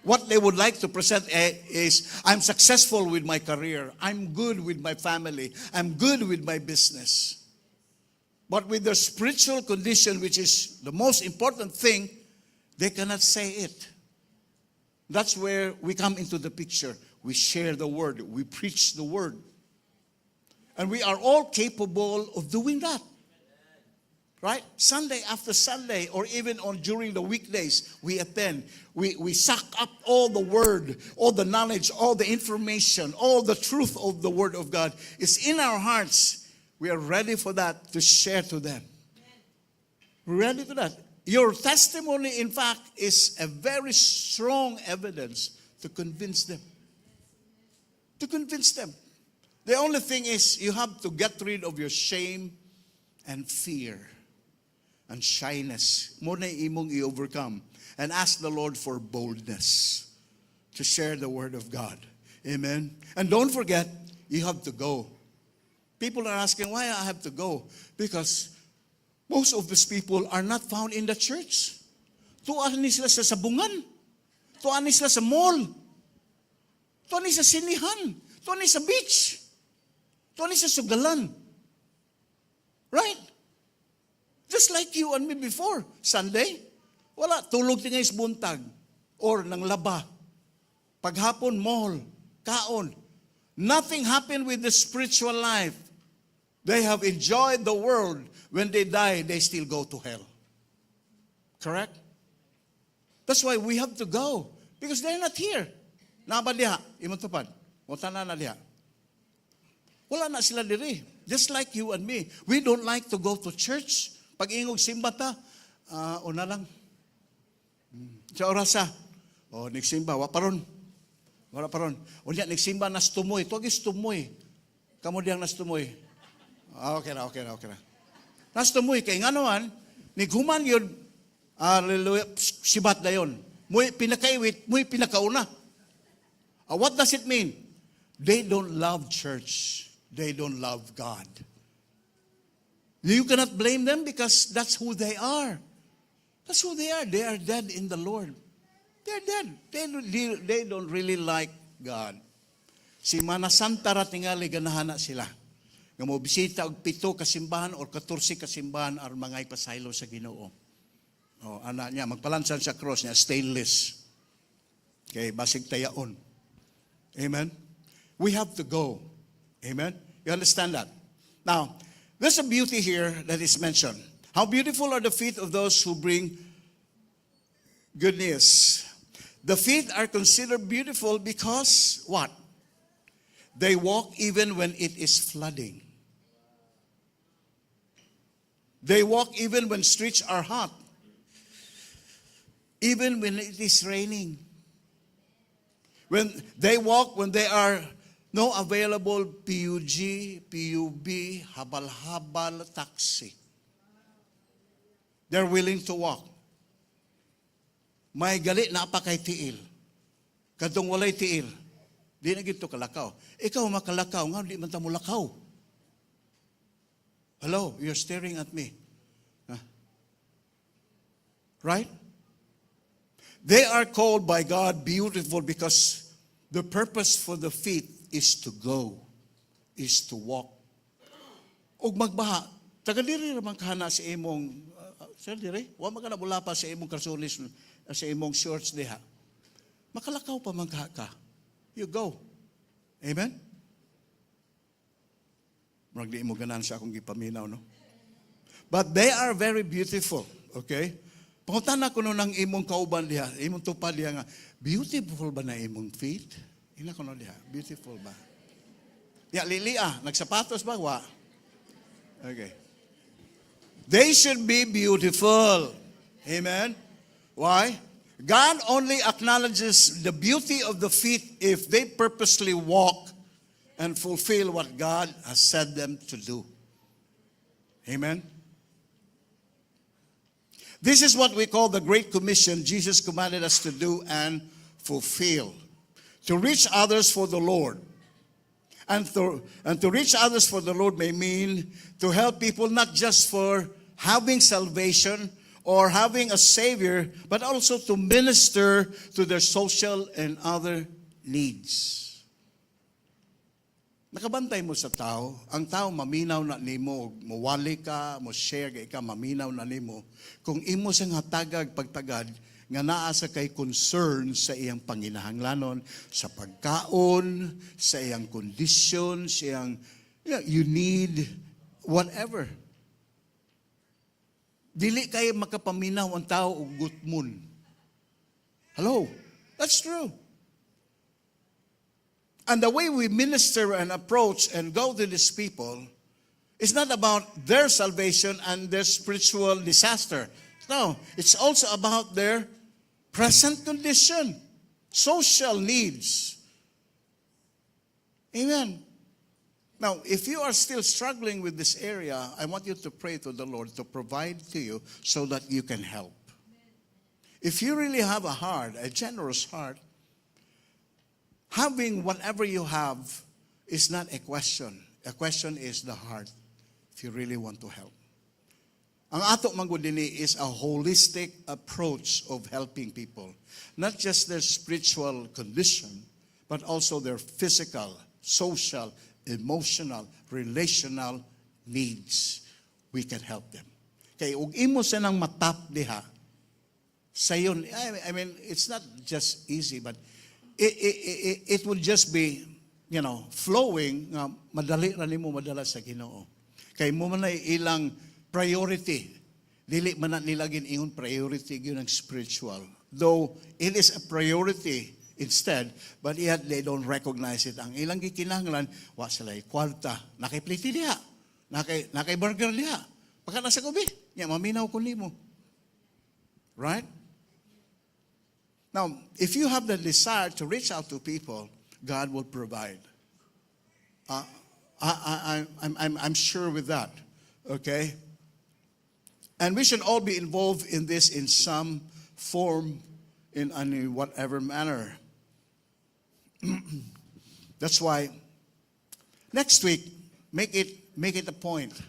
What they would like to present is, I'm successful with my career. I'm good with my family. I'm good with my business. But with their spiritual condition, which is the most important thing, they cannot say it. That's where we come into the picture. We share the word. We preach the word. And we are all capable of doing that. Right? Sunday after Sunday, or even during the weekdays, we attend. We suck up all the word, all the knowledge, all the information, all the truth of the word of God. It's in our hearts. We are ready for that to share to them. We're ready to that. Your testimony, in fact, is a very strong evidence to convince them. To convince them. The only thing is, you have to get rid of your shame and fear and shyness. Mo na imong i-overcome. And ask the Lord for boldness to share the word of God. Amen. And don't forget, you have to go. People are asking, why I have to go? Because most of these people are not found in the church. Tuan ni sila sa sabungan. Tuan ni sila sa mall. Tuan ni sa sinihan. Tuan ni sa beach. Tuan ni sa sugalan. Right? Just like you and me before. Sunday, wala. Tulog tingay sa buntag. Or nang laba. Paghapon, mall. Kaon. Nothing happened with the spiritual life. They have enjoyed the world. When they die, they still go to hell. Correct? That's why we have to go. Because they're not here. Naba diha, imong tupad. Mutana na diha. Wala na sila diri. Just like you and me. We don't like to go to church. Pag ingog simba ta, una lang. Sa orasa, nagsimba, waparon. Wala paron. Unya, nagsimba nas tumoy. Tuwagis tumoy. Kamu diyang nas tumoy. Okay na. Nas tumoy, kay nga naman, nighuman yun, sibat na yun. Muy pinakaiwit, muy pinakauna. What does it mean? They don't love church. They don't love God. You cannot blame them because that's who they are. That's who they are. They are dead in the Lord. They're dead. They don't really like God. Si Mana Santa ra tingali ganahan na sila. Nga mo bisita og 7 ka simbahan or 14 ka simbahan ar mangay pasaylo sa Ginoo. Oh, ana niya magpalansan sa cross niya stainless. Okay, basig tayaon. Amen. We have to go. Amen. You understand that? Now, there's a beauty here that is mentioned. How beautiful are the feet of those who bring good news. The feet are considered beautiful because what? They walk even when it is flooding. They walk even when streets are hot. Even when it is raining. When they walk when there are no available PUG, PUB, habal-habal taxi. They're willing to walk. May gali na pa kay tiil. Kadtong walay tiil. Di na gito kalakaw. Ikaw makalakaw nga di man ta mo lakaw. Hello, you're staring at me. Huh? Right? They are called by God beautiful because the purpose for the feet is to go, is to walk. Og magbaha, taga diri ra man kahana sa imong sir dire, wa man kana bulapa sa imong karsonis sa imong shorts diha. Makalakaw pa man ka. You go. Amen? Murag di mo ganan sa akong gipaminaw, no? But they are very beautiful, okay? Pangutan ko no ng imong kauban diha, imong tupad diha nga, beautiful ba na imong feet? Ina ko no diha, beautiful ba? Ya, lilia, nagsapatos ba? Wa? Okay. They should be beautiful. Amen? Why? God only acknowledges the beauty of the feet if they purposely walk and fulfill what God has said them to do. Amen? This is what we call the Great Commission Jesus commanded us to do and fulfill. To reach others for the Lord. And to reach others for the Lord may mean to help people not just for having salvation or having a Savior, but also to minister to their social and other needs. Nakabantay mo sa tao, ang tao maminaw na nimo, mawali ka, mo share ka, maminaw na nimo. Kung imo siyang hatagag pagtagad, nga naa sa kay concern sa iyang panginahanglanon, sa pagkaon, sa iyang condition, sa iyang, you need whatever. Dili kayo makapaminaw ang tao og gutmun. Hello? That's true. And the way we minister and approach and go to these people is not about their salvation and their spiritual disaster. No, it's also about their present condition, social needs. Amen. Now, if you are still struggling with this area, I want you to pray to the Lord to provide to you so that you can help. If you really have a heart, a generous heart, having whatever you have is not a question. A question is the heart, if you really want to help. Ang ato manggudini is a holistic approach of helping people. Not just their spiritual condition, but also their physical, social, emotional, relational needs. We can help them. Kaya ug imo sa nang matap diha, sayon, I mean, it's not just easy, but it would just be, flowing, madali ra nimo madala sa Ginoo. Kay mo man ay ilang priority. Dili man na nila ingon priority gyud ang spiritual. Though it is a priority instead, but yet they don't recognize it. Ang ilang gikinahanglan, wa sila kwarta. Nakay pliti diha. Nakay burger diha. Pagka nasa gabi, maminaw ko nimo. Right? Now, if you have the desire to reach out to people, God will provide. I'm sure with that. Okay? And we should all be involved in this in some form, in any whatever manner. That's why next week, make it a point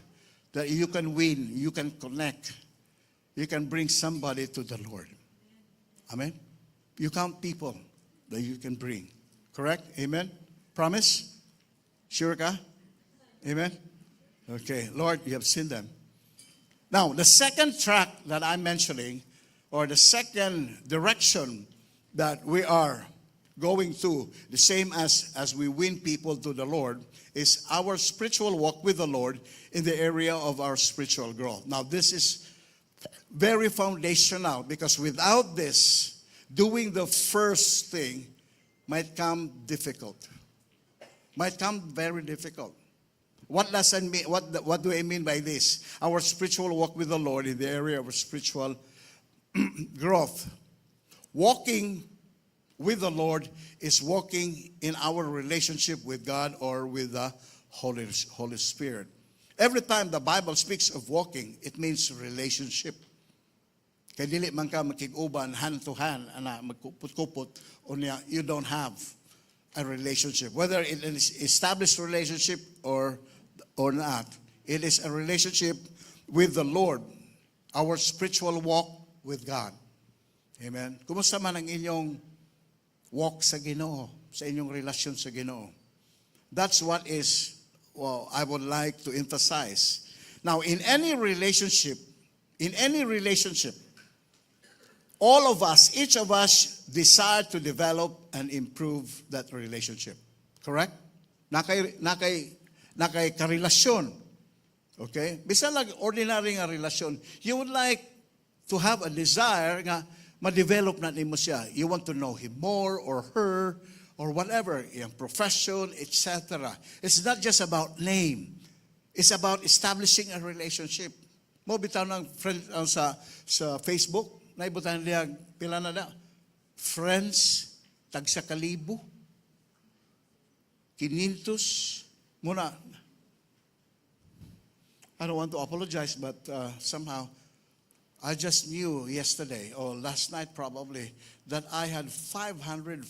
that you can win, you can connect, you can bring somebody to the Lord. Amen? You count people that you can bring. Correct? Amen? Promise? Sure ka? Amen? Okay. Lord, you have seen them. Now, the second track that I'm mentioning, or the second direction that we are going to, the same as we win people to the Lord, is our spiritual walk with the Lord in the area of our spiritual growth. Now, this is very foundational because without this, doing the first thing might come difficult. Might come very difficult. What does that mean? What do I mean by this? Our spiritual walk with the Lord in the area of spiritual growth. Walking with the Lord is walking in our relationship with God or with the Holy Spirit. Every time the Bible speaks of walking, it means relationship. Kaya dili man ka makig-uban hand to hand, ana magkupot-kupot, o niya, you don't have a relationship. Whether it is established relationship or not, it is a relationship with the Lord, our spiritual walk with God. Amen. Kumusta man ang inyong walk sa Ginoo, sa inyong relasyon sa Ginoo? That's what is, well, I would like to emphasize. Now, in any relationship, all of us, each of us desire to develop and improve that relationship. Correct? Nakay karelasyon. Okay? Bisa lang ordinary nga relasyon. You would like to have a desire nga ma-develop na nimo siya. You want to know him more or her or whatever, yung profession, etc. It's not just about name. It's about establishing a relationship. Mo bitaw ng friend sa Facebook, naibutan niya pila na da. Friends, tag sa 1,000. 500 muna. I don't want to apologize, but somehow I just knew yesterday or last night probably that I had 504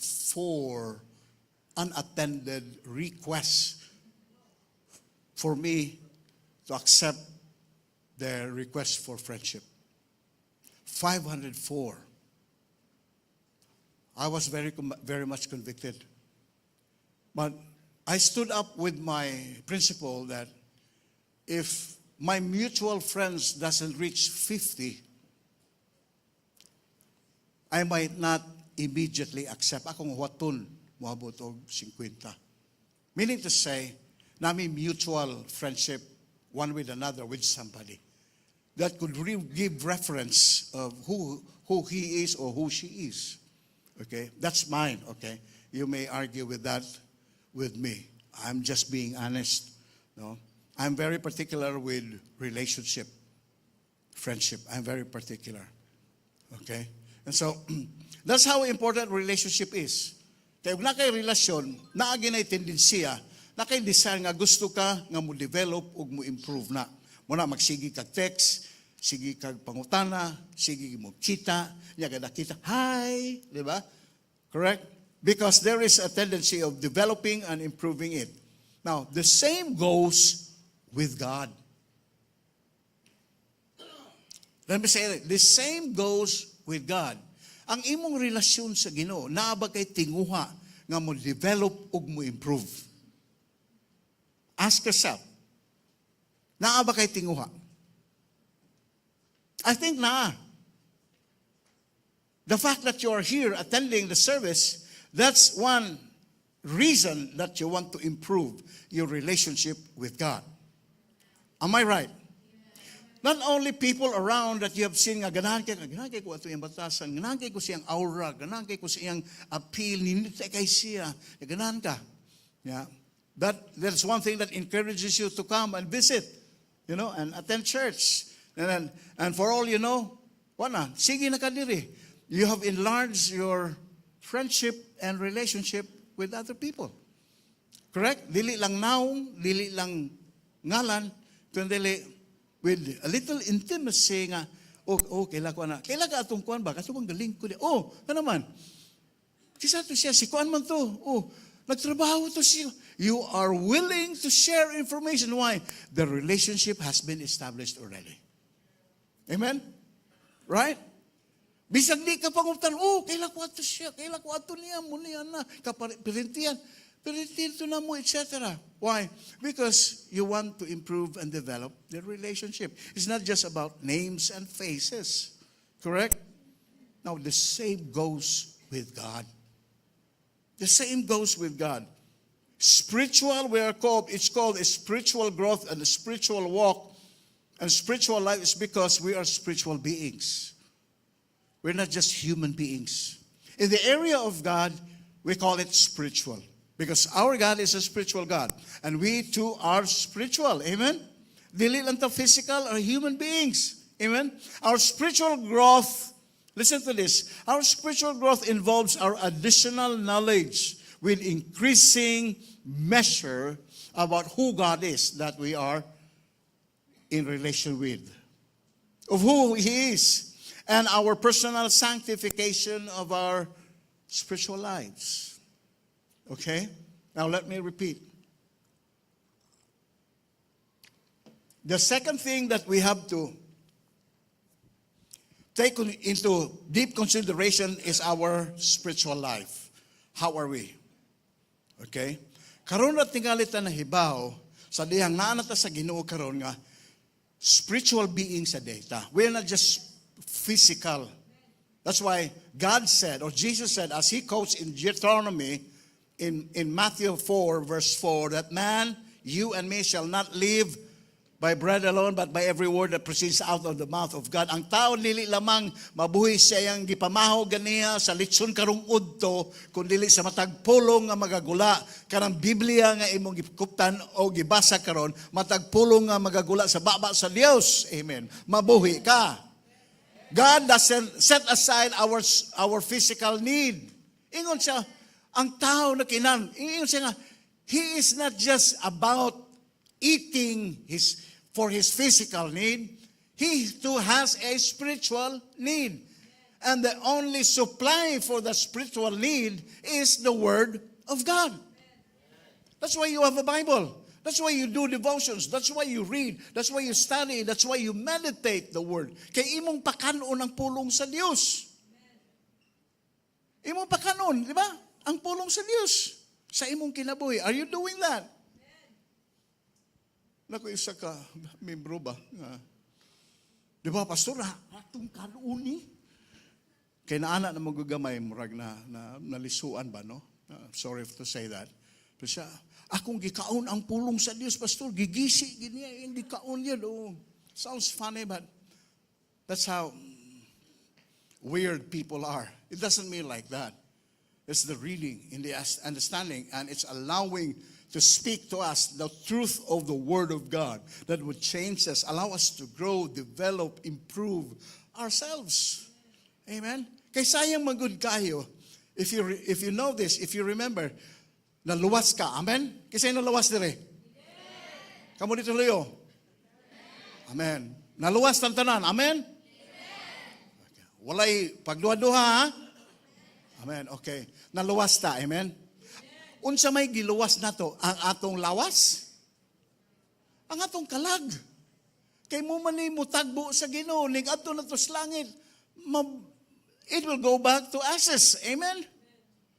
unattended requests for me to accept their request for friendship. 504. I was very much convicted. But I stood up with my principle that if my mutual friends doesn't reach 50, I might not immediately accept. Akong waton, moabot og 50. Meaning to say, nami mutual friendship one with another, with somebody that could give reference of who he is or who she is. Okay? That's mine, okay? You may argue with that with me. I'm just being honest. No? I'm very particular with relationship, friendship. I'm very particular. Okay? And so, that's how important relationship is. Kaya na kay relasyon, naagi na tendensiya, na kay desire nga gusto ka nga mo develop ug mo improve na. Muna magsigi kag text, sige kag pangutana, sige mo kita, nya kada kita, hi, di ba? Correct? Because there is a tendency of developing and improving it. Now, the same goes with God. Let me say it. The same goes with God. Ang imong relasyon sa Ginoo, naa ba kay tinguha nga mo develop ug mo improve? Ask yourself. Naa ba kay tinguha? I think naa. The fact that you are here attending the service, that's one reason that you want to improve your relationship with God. Am I right? Not only people around that you have seen nga ganahan kay ko ato yung batasan, ganahan kay ko siyang aura, ganahan kay ko siyang appeal, ninita kay siya, ganahan ka. Yeah. That's one thing that encourages you to come and visit, and attend church. And for all you know, wala, sige na ka diri. You have enlarged your friendship and relationship with other people. Correct? Dili lang naong, dili lang ngalan, kundi with a little intimacy nga, kaila ko na. Kaila ka atong kuan ba? Kaso bang galing ko di. Naman. Kisa to siya, si kuan man to. Nagtrabaho to siya. You are willing to share information. Why? The relationship has been established already. Amen? Right? Bisag di ka pangutan, kaila ko ato siya, kaila ko ato niya, muna na, kapirintiyan, pirintiyan na mo, etc. Why? Because you want to improve and develop the relationship. It's not just about names and faces. Correct? Now, the same goes with God. The same goes with God. Spiritual, it's called a spiritual growth and a spiritual walk. And spiritual life is because we are spiritual beings. We're not just human beings. In the area of God, we call it spiritual. Because our God is a spiritual God. And we too are spiritual. Amen? Dili lang to physical or human beings. Amen? Our spiritual growth, listen to this. Our spiritual growth involves our additional knowledge with increasing measure about who God is that we are in relation with. Of who He is. And our personal sanctification of our spiritual lives. Okay? Now let me repeat. The second thing that we have to take into deep consideration is our spiritual life. How are we? Okay? Karon na tingali ta nahibaw sa dihang naa ta sa Ginoo karon nga spiritual being sa data. We're not just physical. That's why God said, or Jesus said, as He quotes in Deuteronomy, in Matthew 4, verse 4, that man, you and me shall not live by bread alone, but by every word that proceeds out of the mouth of God. Ang tao dili lamang mabuhi siya yang gipamahaw ganiya sa litson karong udto, kung dili sa matag pulong nga magagula. Karang Biblia nga imong gikuptan o gibasa karon, matag pulong nga magagula sa baba sa Dios. Amen. Mabuhi ka. God doesn't set aside our physical need. Ingon siya, ang tao na ingon siya nga, He is not just about eating for his physical need. He too has a spiritual need. And the only supply for the spiritual need is the Word of God. That's why you have a Bible. That's why you do devotions. That's why you read. That's why you study. That's why you meditate the Word. Kay imong pakanon ang pulong sa Dios. Imong pakanon, di ba? Ang pulong sa Dios sa imong kinabuhi. Are you doing that? Naku, isa ka, membro ba? Di ba, pastor, atong kanuni? Kaya naana na magagamay, murag na nalisuan ba, no? Sorry to say that. Pero siya, akong gikaon ang pulong sa Diyos, pastor, gigisi, ganyan, hindi kaon yan. Oh, sounds funny, but that's how weird people are. It doesn't mean like that. It's the reading, in the understanding, and it's allowing to speak to us the truth of the Word of God that would change us, allow us to grow, develop, improve ourselves. Amen? Kay sayang magud kayo, if you know this, if you remember, naluwas ka. Amen? Kasi naluwas dire? Kamu dito Leo? Amen. Naluwas ng tanan. Amen? Walay pagduha-duha, ha? Amen. Okay. Naluwas ta. Amen? Unsa may giluwas nato? Ang atong lawas? Ang atong kalag. Kay mo man ni mutagbo sa Ginoo, ning adto na to sa langit, it will go back to ashes. Amen?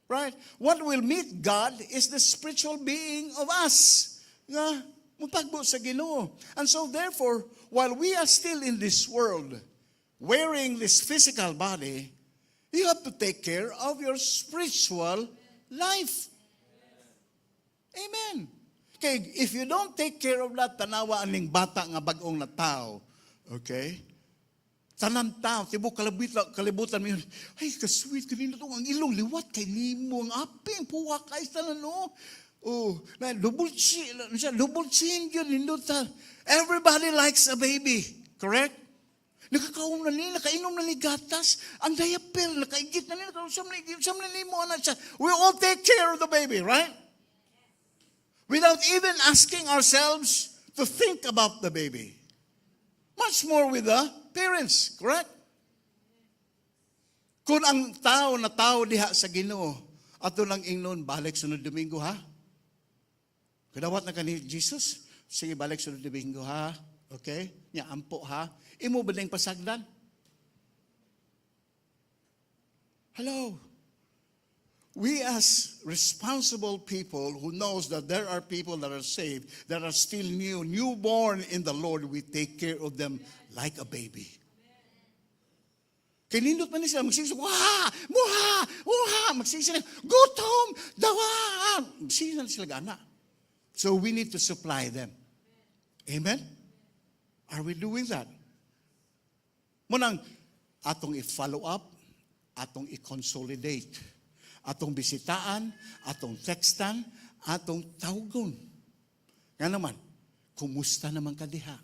Right? What will meet God is the spiritual being of us. Nga, mutagbo sa Ginoo. And so therefore, while we are still in this world, wearing this physical body, you have to take care of your spiritual life. Amen. Okay, if you don't take care of that, tanawa aning bata nga bagong na tao, okay? Tanan tao, tibok kalibutan mo yun, ay, kasweet, kanina to, ang ilong liwat, kay nimo, ang aping, puwa kay tanan, no? Oh, na double chin yun, nindot. Everybody likes a baby, correct? Nakakaon na nila, nakainom na ni gatas, ang diaper, nakaigit na nila, sam na nimo, anak siya. We all take care of the baby, right? Without even asking ourselves to think about the baby. Much more with the parents, correct? Kung ang tao na tao diha sa Ginoo, ato lang ingnon, balik sunod Domingo, ha? Kadawat na ka ni Jesus, sige, balik sunod Domingo, ha? Okay? Nya, ampo, ha? Imo ba na yung pasagdan? Hello. We as responsible people who knows that there are people that are saved, that are still newborn in the Lord, we take care of them like a baby. Kinindot man sila, magsisig, wah, muha, muha, magsisig, gutom, dawa. Magsisig sila gana. So we need to supply them. Amen? Are we doing that? Munang, atong i-follow up, atong i-consolidate, atong bisitaan, atong textan, atong tawgon. Nga naman, kumusta naman ka diha?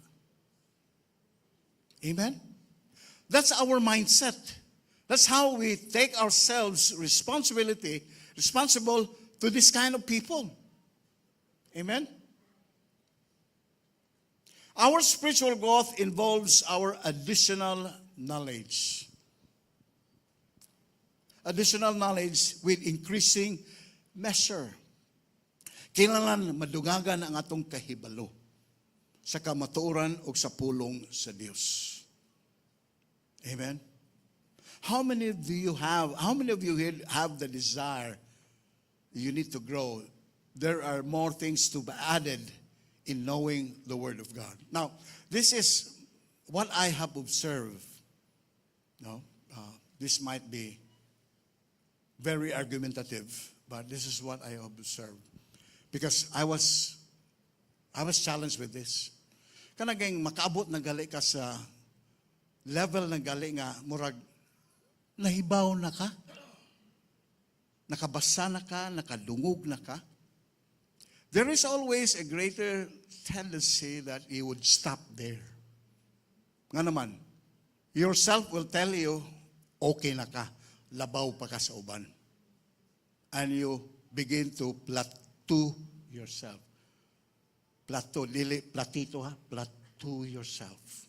Amen? That's our mindset. That's how we take ourselves responsible to this kind of people. Amen? Our spiritual growth involves our additional knowledge. Additional knowledge with increasing measure. Kailangan madugagan ang atong kahibalo sa kamatuoran o sa pulong sa Dios. Amen? How many of you here have the desire you need to grow? There are more things to be added in knowing the Word of God. Now, this is what I have observed. No, this might be very argumentative, but this is what I observed. Because I was challenged with this. Kanaging makaabot na gali ka sa level na gali nga, murag, nahibaw na ka, nakabasa na ka, nakadungog na ka. There is always a greater tendency that you would stop there. Nga naman, yourself will tell you, okay na ka, labaw pa ka sa uban. And you begin to plateau yourself. Plateau, dili, platito ha, plateau yourself.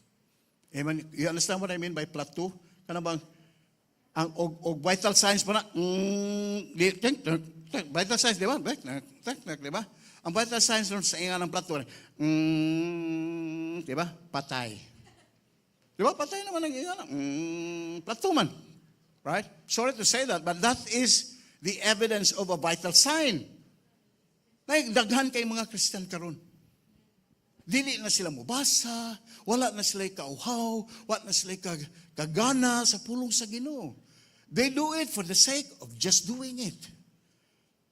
Amen. You understand what I mean by plateau? Kana bang ang og vital signs pa na vital signs di ba? Di ba? Ang vital signs ron sa inga ng plateau di ba? Patay. Di ba? Patay naman ang inga plateau man. Right? Sorry to say that, but that is the evidence of a vital sign. Daghan kay mga Christian karon. Dili na sila mubasa, wala na sila kauhaw, wala na sila kagana sa pulong sa Ginoo. They do it for the sake of just doing it.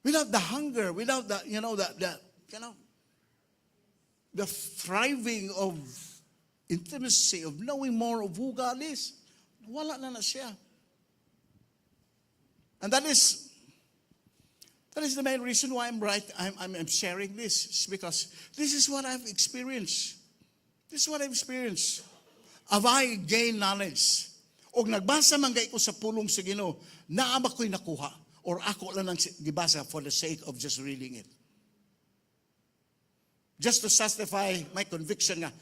Without the hunger, without the, the thriving of intimacy, of knowing more of who God is. Wala na siya. And that is the main reason why I'm sharing this. It's because this is what I've experienced. This is what I've experienced. Have I gained knowledge? O nagbasa man ko sa pulong sa Ginoo, naama ko'y nakuha. Or ako lang ang gibasa for the sake of just reading it. Just to satisfy my conviction nga,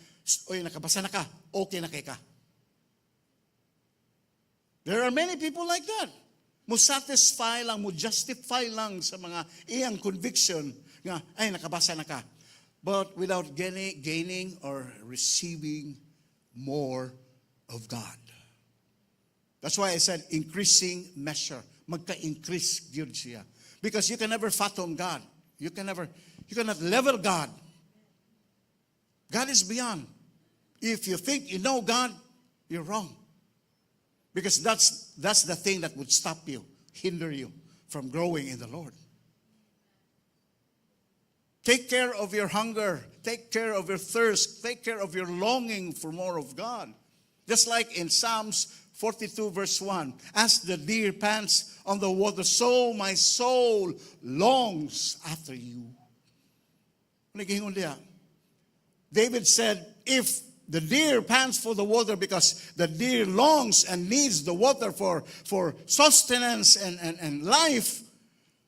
oy, nakabasa na ka, okay na kay ka. There are many people like that. Mo satisfy lang, mo justify lang sa mga iyang conviction nga, ay, nakabasa na ka. But without gaining or receiving more of God. That's why I said increasing measure. Magka-increase yun siya. Because you can never fathom God. You cannot level God. God is beyond. If you think you know God, you're wrong. Because that's the thing that would stop you, hinder you from growing in the Lord. Take care of your hunger. Take care of your thirst. Take care of your longing for more of God. Just like in Psalms 42 verse 1, as the deer pants on the water, so my soul longs after you. David said, if the deer pants for the water because the deer longs and needs the water for sustenance and life,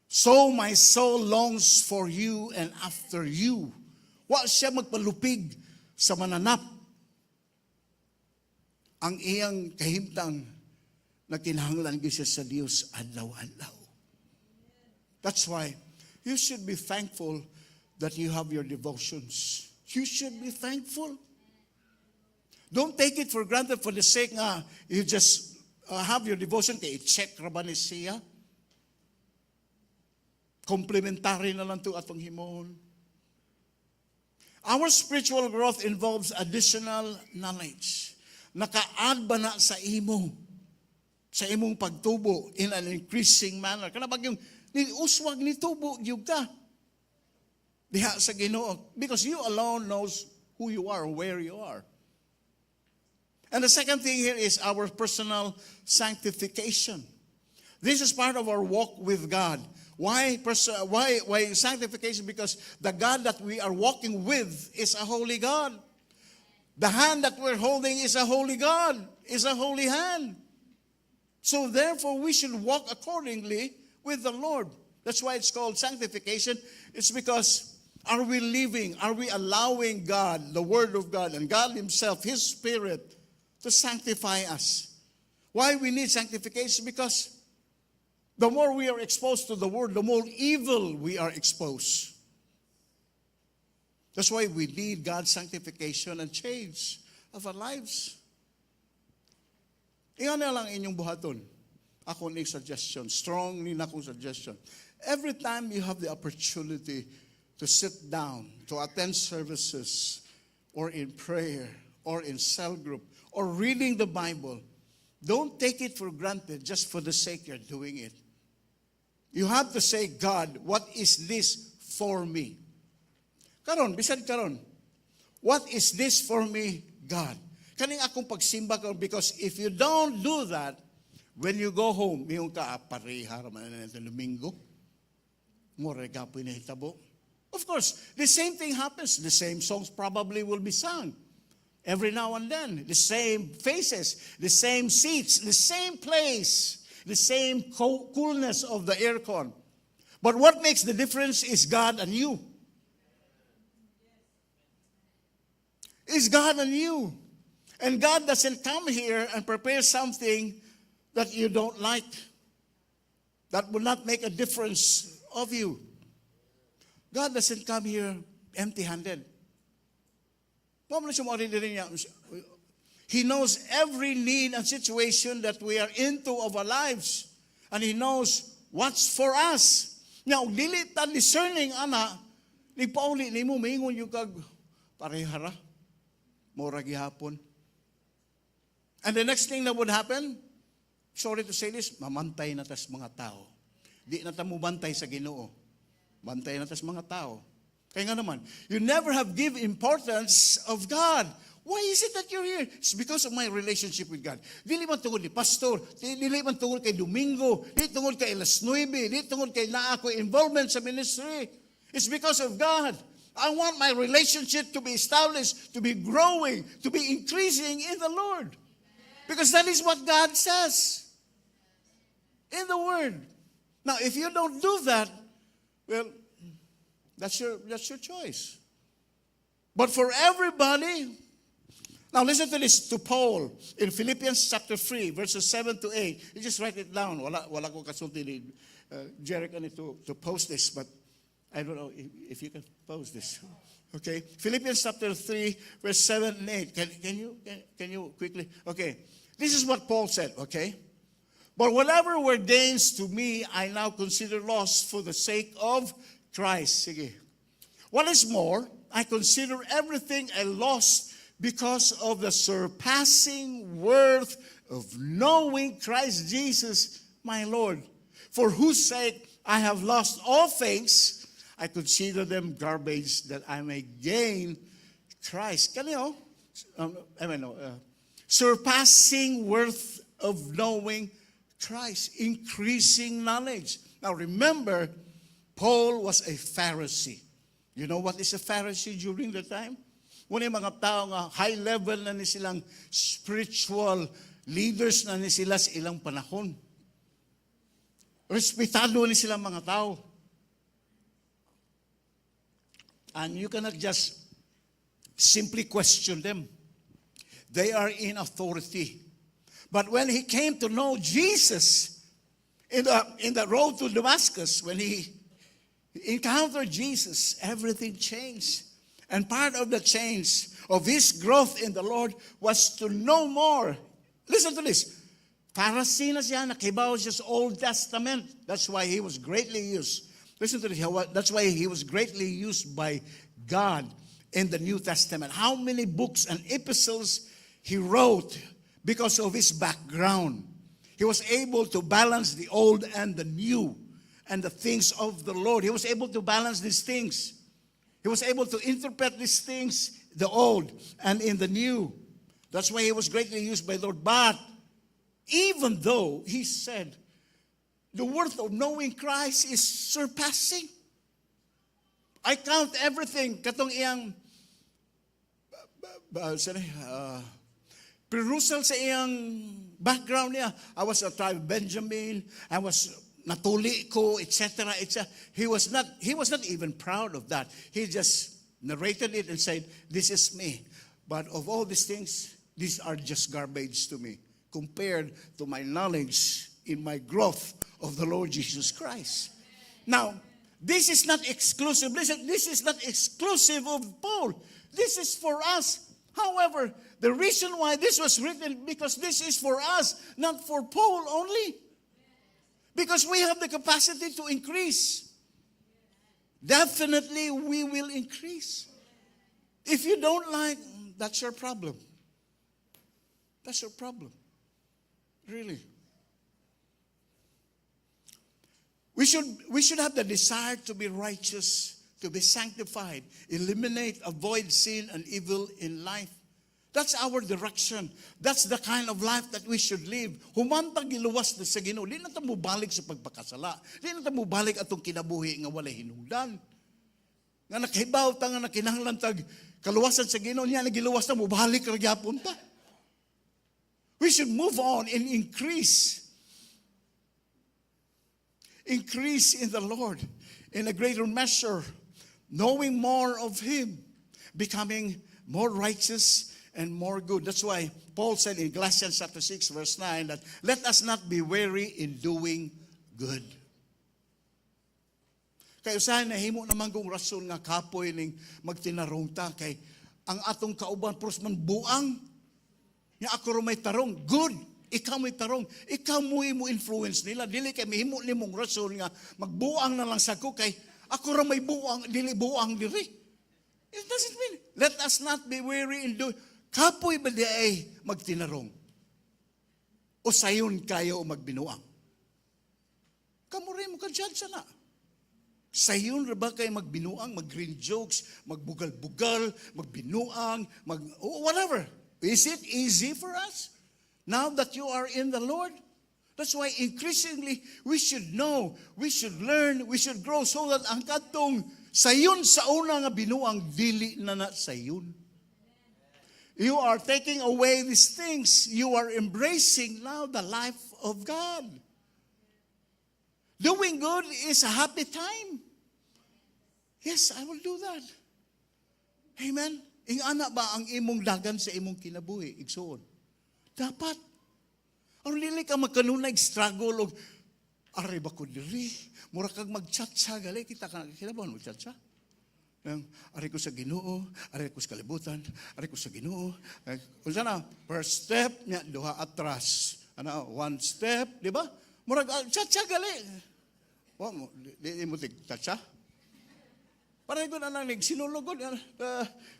so my soul longs for you and after you. Wa siya magpalupig sa mananap. Ang iyang kahimtang na kinahanglan siya sa Dios adlaw-adlaw. That's why you should be thankful that you have your devotions. You should be thankful. Don't take it for granted for the sake you just have your devotion kay i-check ra ba ni siya? Complementary na lang to atong himon. Our spiritual growth involves additional knowledge. Naka-add ba na sa imong pagtubo in an increasing manner? Kana bag yung uswag ni tubo gyud ka. Diha sa Ginoo, because you alone knows who you are, where you are. And the second thing here is our personal sanctification. This is part of our walk with God. Why sanctification? Because the God that we are walking with is a holy God. The hand that we're holding is a holy God, is a holy hand. So therefore, we should walk accordingly with the Lord. That's why it's called sanctification. It's because are we allowing God, the Word of God, and God Himself, His Spirit, to sanctify us? Why we need sanctification? Because the more we are exposed to the Word, the more evil we are exposed. That's why we need God's sanctification and change of our lives. Iyan na lang inyong buhaton. Ako ni suggestion, strong ni akong suggestion. Every time you have the opportunity to sit down, to attend services, or in prayer, or in cell group, or reading the Bible, don't take it for granted just for the sake you're doing it. You have to say, God, what is this for me? Karon, bisan karon, what is this for me, God? Kaning akong pagsimba karon, because if you don't do that, when you go home, mayong ka, pareha raman na ito Domingo, more gapoy na hitabo. Of course, the same thing happens. The same songs probably will be sung every now and then. The same faces, the same seats, the same place, the same coolness of the aircon. But what makes the difference is God and you. It's God and you. And God doesn't come here and prepare something that you don't like. That will not make a difference of you. God doesn't come here empty-handed. He knows every need and situation that we are into of our lives. And He knows what's for us. Now, dili ta discerning, ana, ni Pauli, ni mo, maingon yung kag, parehara, mora gihapon. And the next thing that would happen, sorry to say this, mamantay na tas mga tao. Di na ta mo bantay sa Ginoo. Bantay na tas mga tao. Kaya nga naman, you never have give importance of God. Why is it that you're here? It's because of my relationship with God. Dili man tungod ni pastor, dili man tungod kay Domingo, dili tungod kay Alas 9, dili tungod kay naa ko involvement sa ministry. It's because of God. I want my relationship to be established, to be growing, to be increasing in the Lord. Because that is what God says in the Word. Now, if you don't do that, well, that's your choice. But for everybody, now listen to this, to Paul in Philippians chapter 3, verses 7 to 8. You just write it down. Wala ko kasulti ni Jericho to post this, but I don't know if you can post this. Okay, Philippians chapter 3, verse 7 and 8. Can you quickly? Okay, this is what Paul said, okay? But whatever were gains to me, I now consider loss for the sake of Christ. Sige. What is more, I consider everything a loss because of the surpassing worth of knowing Christ Jesus, my Lord, for whose sake I have lost all things. I consider them garbage that I may gain Christ. Can you know? Surpassing worth of knowing Christ, increasing knowledge. Now remember, Paul was a Pharisee. You know what is a Pharisee during the time? Muna yung mga tao nga high level na ni silang spiritual leaders na ni sila sa ilang panahon. Respetado ni silang mga tao. And you cannot just simply question them. They are in authority. But when he came to know Jesus in the road to Damascus, when he encountered Jesus, everything changed. And part of the change of his growth in the Lord was to know more. Listen to this. Pharisee na siya, nakibaw siya sa Old Testament. That's why he was greatly used. Listen to this. That's why he was greatly used by God in the New Testament. How many books and epistles he wrote because of his background. He was able to balance the old and the new and the things of the Lord. He was able to balance these things. He was able to interpret these things, the old and in the new. That's why he was greatly used by the Lord. But even though he said, the worth of knowing Christ is surpassing. I count everything. Katong iyang perusal sa iyang background niya. I was a tribe of Benjamin. I was natuli ko, etc., etc. He was not even proud of that. He just narrated it and said, this is me. But of all these things, these are just garbage to me compared to my knowledge in my growth of the Lord Jesus Christ. Now, this is not exclusive. Listen, this is not exclusive of Paul. This is for us. However, the reason why this was written, because this is for us, not for Paul only. Because we have the capacity to increase. Definitely we will increase. If you don't like, that's your problem. That's your problem. Really. We should have the desire to be righteous, to be sanctified, eliminate, avoid sin and evil in life. That's our direction. That's the kind of life that we should live. Humantang giluwas na sa Ginoo. Di na ta mo balik sa pagpakasala. Di na ta mo balik atong kinabuhi nga walay hinungdan. Nga nakahibaw ta nga nakinahanglan tag kaluwasan sa Ginoo niya nagiluwas na mo balik ra gyapon ta. We should move on and increase. Increase in the Lord in a greater measure, knowing more of Him, becoming more righteous and more good. That's why Paul said in Galatians chapter 6 verse 9 that let us not be weary in doing good. Kaya usahay na himo naman kong rason nga kapoy ning magtinarong ta kay ang atong kauban pros man buang nga ako may tarong good. Ikaw mo'y tarong. Ikaw mo'y mo influence nila. Dili kay mahimo nimong rason nga magbuang na lang sa ko kay ako ra may buang, dili buang diri. It doesn't mean. Let us not be weary in doing. Kapoy ba di ay magtinarong? O sayon kayo o magbinuang? Kamu rin mo ka-judge na. Sayon ra ba kayo magbinuang, mag-green jokes, magbugal-bugal, magbinuang, whatever. Is it easy for us? Now that you are in the Lord? That's why increasingly we should know, we should learn, we should grow so that ang katong sayon sa una nga binuang dili na sayon. You are taking away these things. You are embracing now the life of God. Doing good is a happy time. Yes, I will do that. Amen. Ingana ba ang imong dagan sa imong kinabuhi? Igsuon. Dapat. Ang lili ka magkanunay struggle o aray ba ko diri? Mura kag mag-chat-cha gali kita ka ba mag-chat-cha? Aray ko sa Ginoo, aray ko sa kalibutan, aray ko sa Ginoo. Unsa na? First step nya duha atras. One step, di ba? Mura chat-cha gali. Wa mo di mo tig-chat-cha? Para ko na lang sinulugod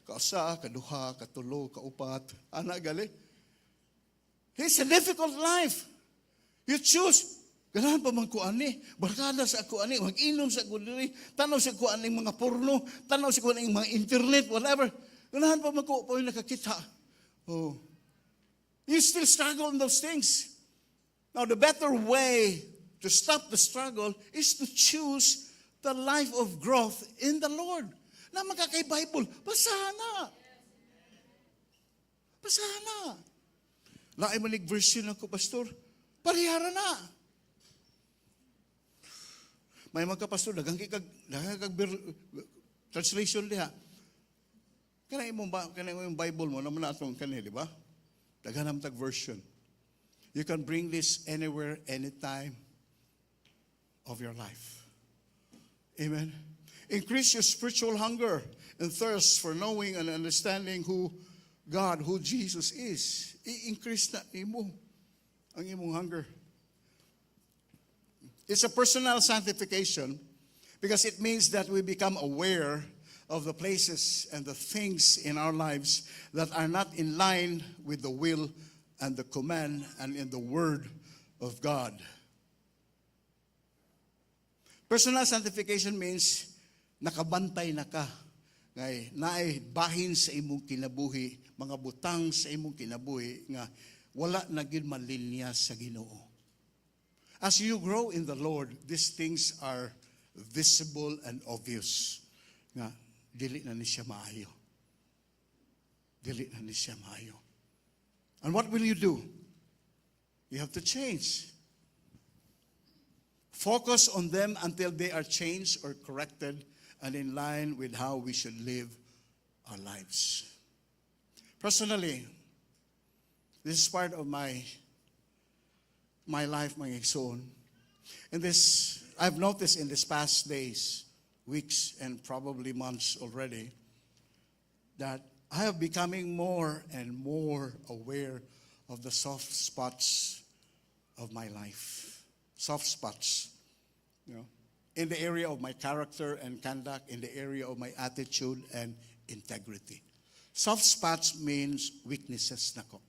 kausa, kaduha, katulo, kaupat, ana gali. It's a difficult life. You choose. Ganahan pa man ko ani, barkada sa ako ani, mag-inom sa ako diri, tanaw sa ako aning mga porno, tanaw sa ako aning mga internet, whatever. Ganahan pa man ko pa nakakita. Oh. You still struggle in those things. Now the better way to stop the struggle is to choose the life of growth in the Lord. Na magkakay-Bible, basahan na. Basahan na. Laay manig version ako, pastor. Parihara na. May mga pastor, dagang translation diha. Kanay mo yung Bible mo, naman na itong kanay, di ba? Daganam tag version. You can bring this anywhere, anytime of your life. Amen. Increase your spiritual hunger and thirst for knowing and understanding who God, who Jesus is. I-increase na mo. ang imong hunger. It's a personal sanctification because it means that we become aware of the places and the things in our lives that are not in line with the will and the command and in the word of God. Personal sanctification means nakabantay na ka. Ngay naay bahin sa imong kinabuhi, mga butang sa imong kinabuhi nga wala na gyud malinya sa Ginoo. As you grow in the Lord, these things are visible and obvious. Nga dili na ni siya maayo. Dili na ni siya maayo. And what will you do? You have to change. Focus on them until they are changed or corrected and in line with how we should live our lives. Personally, this is part of my life, my igsoon. And this, I've noticed in these past days, weeks, and probably months already, that I am becoming more and more aware of the soft spots of my life. Soft spots, in the area of my character and conduct, in the area of my attitude and integrity. Soft spots means weaknesses nako.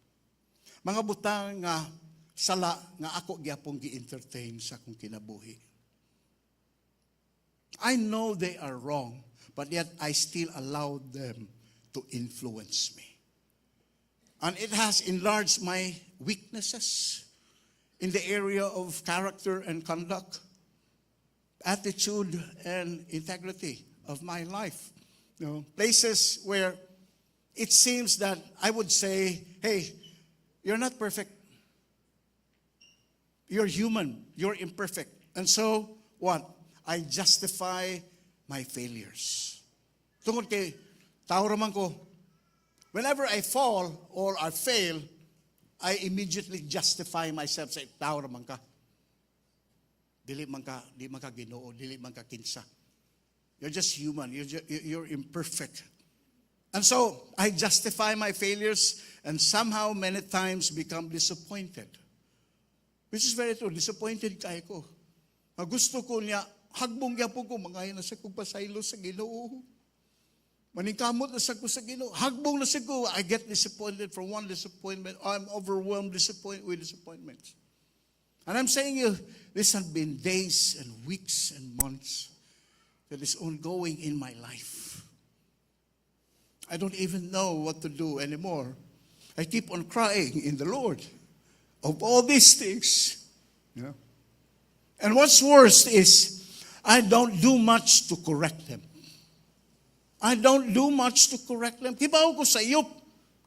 Mga butang nga sala nga ako gyapong gi-entertain sa akong kinabuhi. I know they are wrong, but yet I still allow them to influence me. And it has enlarged my weaknesses in the area of character and conduct, attitude and integrity of my life. Places where it seems that I would say, hey, you're not perfect. You're human. You're imperfect. And so, what? I justify my failures. Tungod kay, tao raman ko, whenever I fall or I fail, I immediately justify myself. Say, tao raman ka. Dili man ka Ginoo, dili man ka kinsa. You're just human. You're imperfect. And so, I justify my failures and somehow many times become disappointed. Which is very true. Disappointed kay ko. Gusto ko niya, hagbong gyapon ko, mangayon na sa kong pasaylo sa Ginoo. Maningkamot na sa ko sa Ginoo. Hagbong na sa ko, I get disappointed from one disappointment. I'm overwhelmed with disappointments. And I'm saying you, this has been days and weeks and months that is ongoing in my life. I don't even know what to do anymore. I keep on crying in the Lord of all these things. And what's worse is, I don't do much to correct them. I don't do much to correct them. Kibaw ko sa iyo.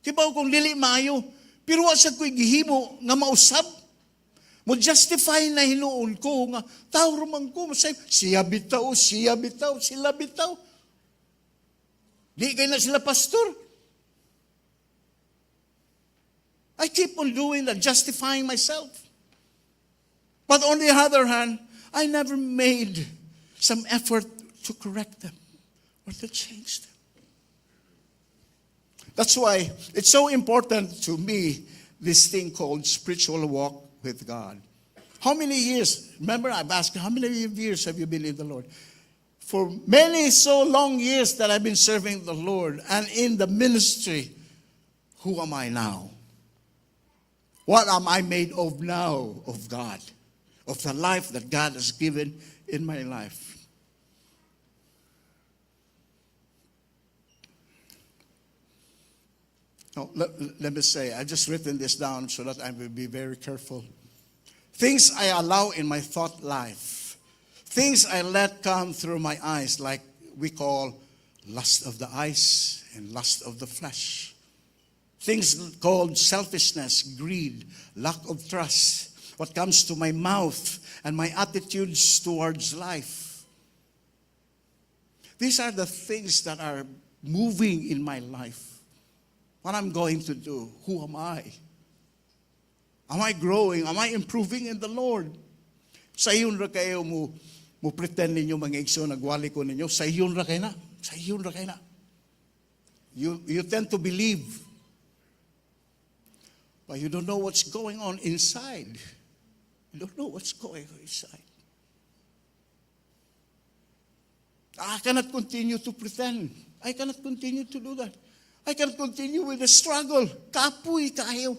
Kibaw kong dili maayo. Pero wa sa ko'y gihimo nga mausab. Mo justify na hinuon ko nga tao raman ko. Siya bitaw, sila bitaw. Di kayo na sila pastor. I keep on doing that, justifying myself. But on the other hand, I never made some effort to correct them or to change them. That's why it's so important to me, this thing called spiritual walk with God. How many years? Remember, I've asked you, how many years have you been in the Lord? For many so long years that I've been serving the Lord and in the ministry, who am I now? What am I made of now of God? Of the life that God has given in my life. No, let me say, I've just written this down so that I will be very careful. Things I allow in my thought life. Things I let come through my eyes, like we call lust of the eyes and lust of the flesh. Things called selfishness, greed, lack of trust. What comes to my mouth and my attitudes towards life. These are the things that are moving in my life. What I'm going to do. Who am I? Am I growing? Am I improving in the Lord? Sa iyon ra kayo mo pretend ninyo mga igsoon, nagwali ko ninyo. Sa iyon ra kayo na. Sa iyon ra kayo na. You tend to believe. But you don't know what's going on inside. You don't know what's going on inside. I cannot continue to pretend. I cannot continue to do that. I cannot continue with the struggle. Kapoy tayo.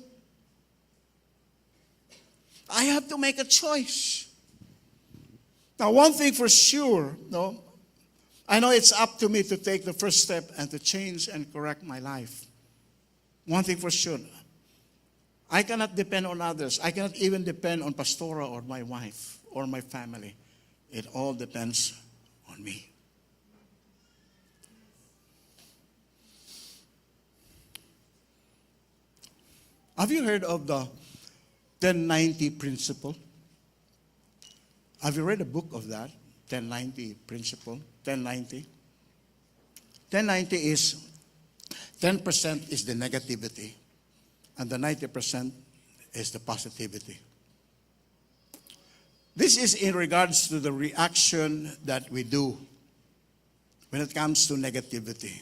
I have to make a choice. Now, one thing for sure, no, I know it's up to me to take the first step and to change and correct my life. One thing for sure, I cannot depend on others. I cannot even depend on Pastora or my wife or my family. It all depends on me. Have you heard of the 1090 principle? Have you read a book of that? 1090 principle, 1090. 1090 is 10% is the negativity, and the 90% is the positivity. This is in regards to the reaction that we do when it comes to negativity.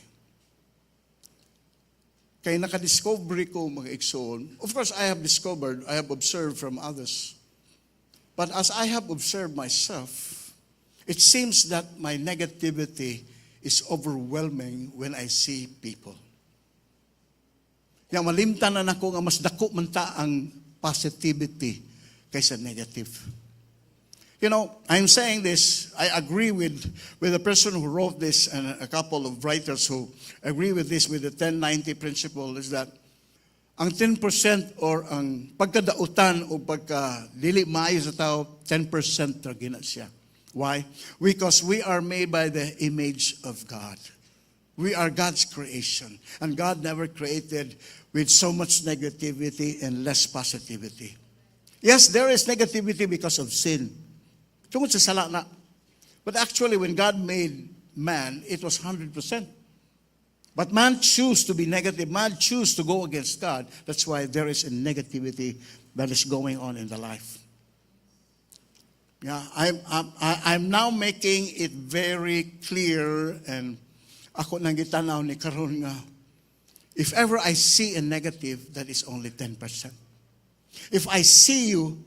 Kaya nakadiscover ko mga igsoon. Of course, I have observed from others. But as I have observed myself, it seems that my negativity is overwhelming when I see people. Yang malimtan na nako nga mas dako man ta ang positivity kaysa negative. You know, I'm saying this, I agree with the person who wrote this and a couple of writers who agree with this, with the 1090 principle, is that ang 10% or ang pagkadautan o pagka-dili maayo sa tao, 10% ra gina siya. Why? Because we are made by the image of God. We are God's creation. And God never created with so much negativity and less positivity. Yes, there is negativity because of sin. Tungkol sa sala na. But actually, when God made man, it was 100%. But man chose to be negative. Man chose to go against God. That's why there is a negativity that is going on in the life. Yeah, I'm now making it very clear, and ako nang gitanaw ni karon nga, if ever I see a negative, that is only 10%. If I see you,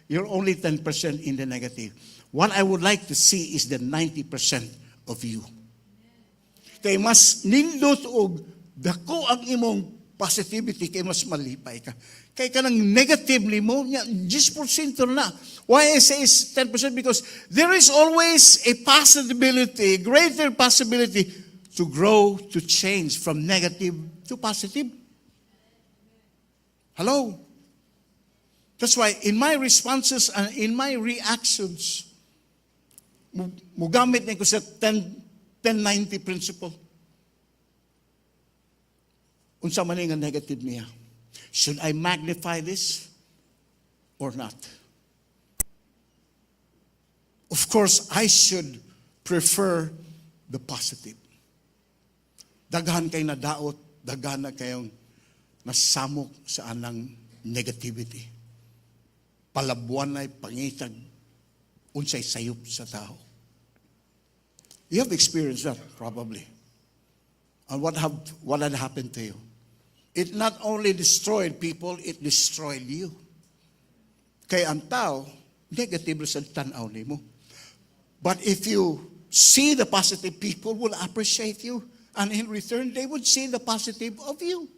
you're only 10% in the negative. What I would like to see is the 90% of you. Kay mas nindot og dako ang imong positivity, kay mas malipay ka. Kay kanang negative mo, 10% na. Why I say it's 10%? Because there is always a possibility, greater possibility to grow, to change from negative to positive. Hello? That's why in my responses and in my reactions, mugamit na ko sa 1090 principle. Unsa man nga negative niya. Should I magnify this or not? Of course, I should prefer the positive. Daghan kay nadaot, daghan na kayong nasamok sa anang negativity. Palabuan ay pangitag, unsay sayop sa tao. You have experienced that, probably. And what had happened to you? It not only destroyed people, it destroyed you. Kaya ang tao, negative sa tanaw nimo. But if you see the positive, people will appreciate you. And in return, they would see the positive of you.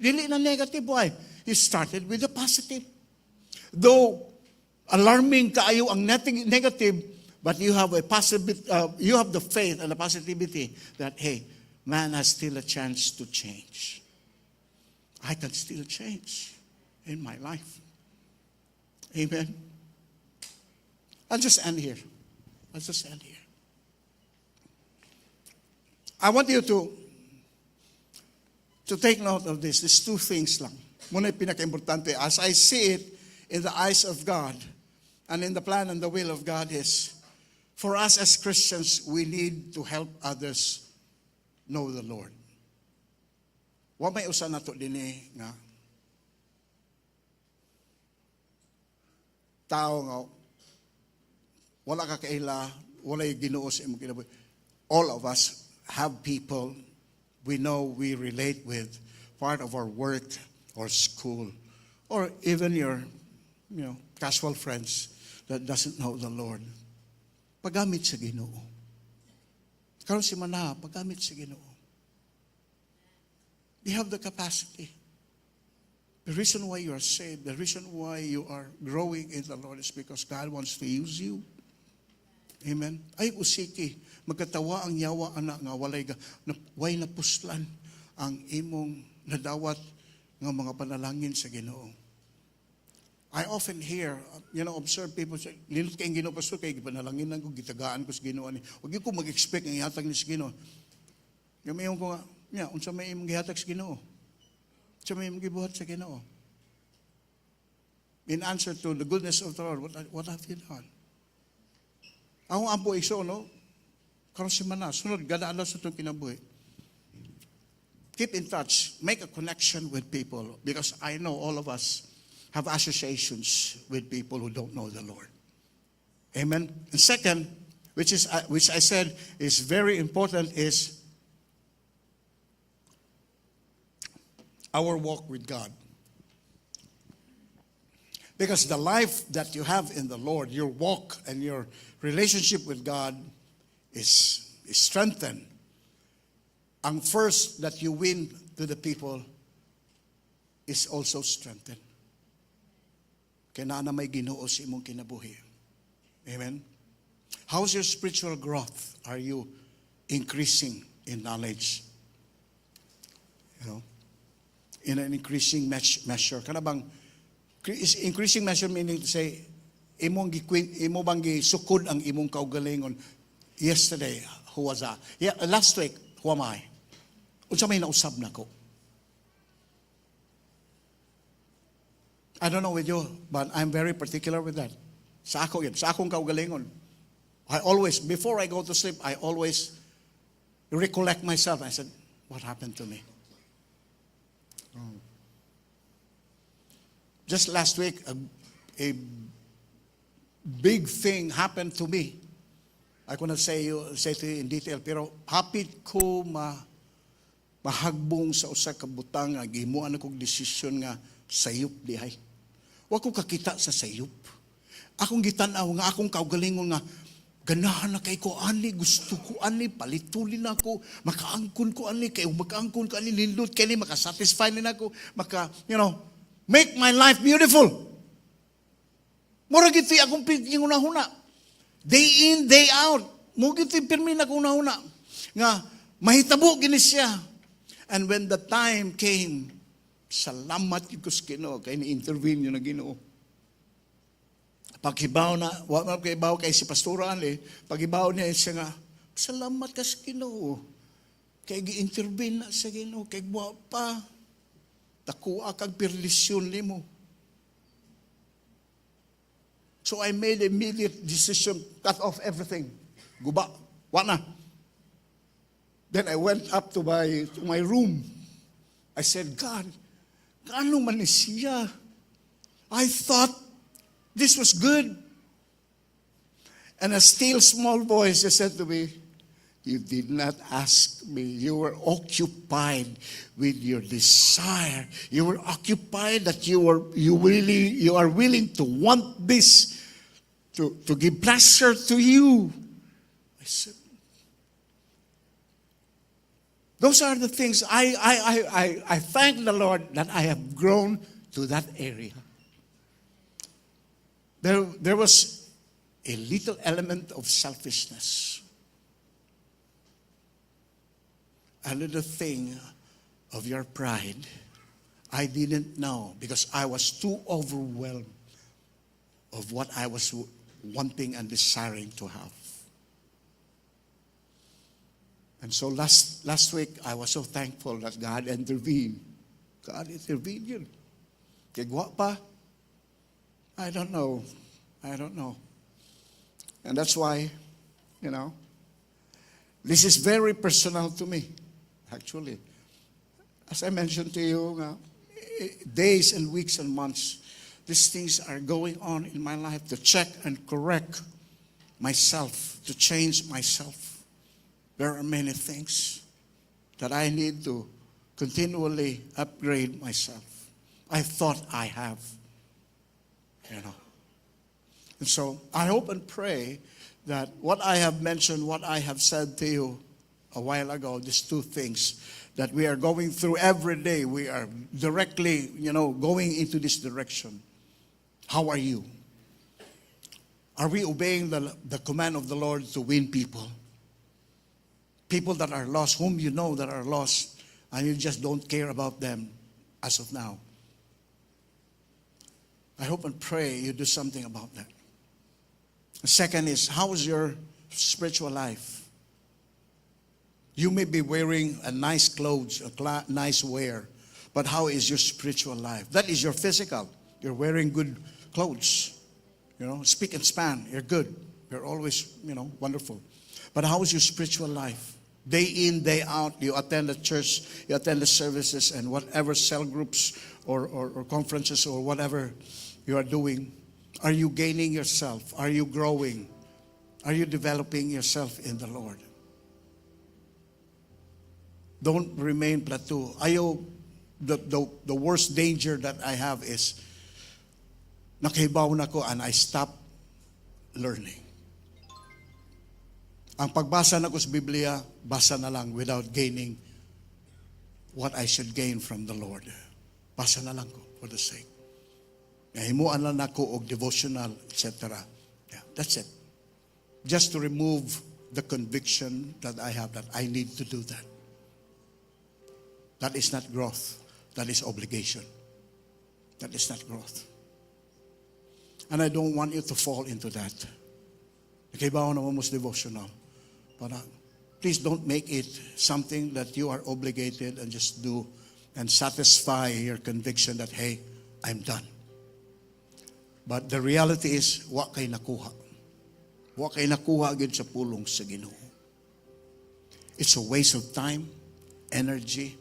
Dili na negative. Why? You started with the positive. Though alarming kaayo ang negative, but you have you have the faith and the positivity that, hey, man has still a chance to change. I can still change in my life. Amen. I'll just end here. I want you to take note of this. There's two things lang. Muna yung pinaka-importante. As I see it in the eyes of God and in the plan and the will of God is, for us as Christians, we need to help others know the Lord. Wa may usa nato dinhi nga tao nga wala ka kaila, wala yung Ginoo sa imong kinabuhi. All of us have people we know we relate with, part of our work, or school, or even your, casual friends that doesn't know the Lord. Paggamit sa Ginoo. Karon si Mana, paggamit sa Ginoo. You have the capacity. The reason why you are saved, the reason why you are growing in the Lord is because God wants to use you. Amen. Ay usiki, magkatawa ang yawa anak nga way napuslan ang imong nadawat nga mga panalangin sa Ginoo. I often hear, observe people say, linot kayong Ginoo, Pastor, kay panalangin ko, gitagaan ko sa Ginoo. Huwag ko mag-expect ng ihatag ni sa Ginoo. Gamiyon ko nga, unsa may imong gihatag sa Ginoo? Unsa may imong gibuhat sa Ginoo? In answer to the goodness of the Lord, what have you done? Ang ampo iso, karon si Mana, sunod, gadaala sa itong kinabuhi. Keep in touch. Make a connection with people because I know all of us have associations with people who don't know the Lord. Amen? And second, which I said is very important, is our walk with God. Because the life that you have in the Lord, your walk and your relationship with God is strengthened. Ang first that you win to the people is also strengthened. Kaya na may Ginoo sa imong kinabuhi. Amen? How's your spiritual growth? Are you increasing in knowledge? In an increasing measure. Kana bang increasing measure meaning to say, imo bang gisukod ang imong kaugalingon? Yesterday, who was that? Last week, who am I? Unsa may nausab nako? I don't know with you, but I'm very particular with that. Sa ako yun, sa akong kaugalingon. I always, before I go to sleep, I always recollect myself. I said, what happened to me? Just last week, a big thing happened to me. I cannot say to you in detail, pero hapit ko mahagbong sa usa ka butang nga gihimuan akong desisyon nga sayop dihay. Wa ko kakita sa sayop. Akong gitanaw nga akong kaugalingon nga ganahan na kay ko ani, gusto ko ani, palitulin ako, makaangkon ko ani, kay makaangkon ko ani, nindot kay ni, makasatisfy nila ako, make my life beautiful. Mura giti akong pinginuna-huna. Day in, day out. Mura giti pirmin akong una-huna. Nga, mahitabo gini siya. And when the time came, salamat ko sa Ginoo, kay ni-intervene yun na Ginoo. Paghibaw na, paghibaw kay si Pastor Ali, paghibaw niya siya nga, salamat ka sa Ginoo. Kay gi-intervene na sa Ginoo, kay buwa pa. Takuha kag perlisyon nimo. So I made immediate decision, cut off everything. Guba, wala na. Then I went up to my room. I said, God, kaano man ni siya? I thought this was good. And a still small voice said to me, you did not ask me. You were occupied with your desire. You were occupied that you are willing to want this to give pleasure to you. I said, those are the things I thank the Lord that I have grown to that area. There was a little element of selfishness. A little thing of your pride. I didn't know because I was too overwhelmed of what I was wanting and desiring to have. And so last week, I was so thankful that God intervened. God intervened yun. Kigwa pa? I don't know. And that's why, this is very personal to me. Actually, as I mentioned to you, days and weeks and months, these things are going on in my life to check and correct myself, to change myself. There are many things that I need to continually upgrade myself. I thought I have. You know. And so I hope and pray that what I have mentioned, what I have said to you a while ago, these two things that we are going through every day, we are directly, going into this direction. How are you? Are we obeying the command of the Lord to win people? People that are lost, whom you know that are lost, and you just don't care about them as of now. I hope and pray you do something about that. The second is, how is your spiritual life? You may be wearing a nice clothes, nice wear, but how is your spiritual life? That is your physical. You're wearing good clothes. Speak and span. You're good. You're always, wonderful. But how is your spiritual life? Day in, day out, you attend the church, you attend the services, and whatever cell groups or conferences or whatever you are doing, are you gaining yourself? Are you growing? Are you developing yourself in the Lord? Don't remain plateau. The worst danger that I have is nakahibaw na ko and I stop learning. Ang pagbasa na ko sa Biblia, basa na lang without gaining what I should gain from the Lord. Basa na lang ko for the sake. Nahimuan lang ako og devotional, etc. Yeah, that's it. Just to remove the conviction that I have that I need to do that. That is not growth. That is obligation. That is not growth. And I don't want you to fall into that. Nakaibaw naman most devotional. Please don't make it something that you are obligated and just do and satisfy your conviction that, hey, I'm done. But the reality is, wa kay nakuha. Wa kay nakuha agad sa pulong sa Ginoo. It's a waste of time, energy,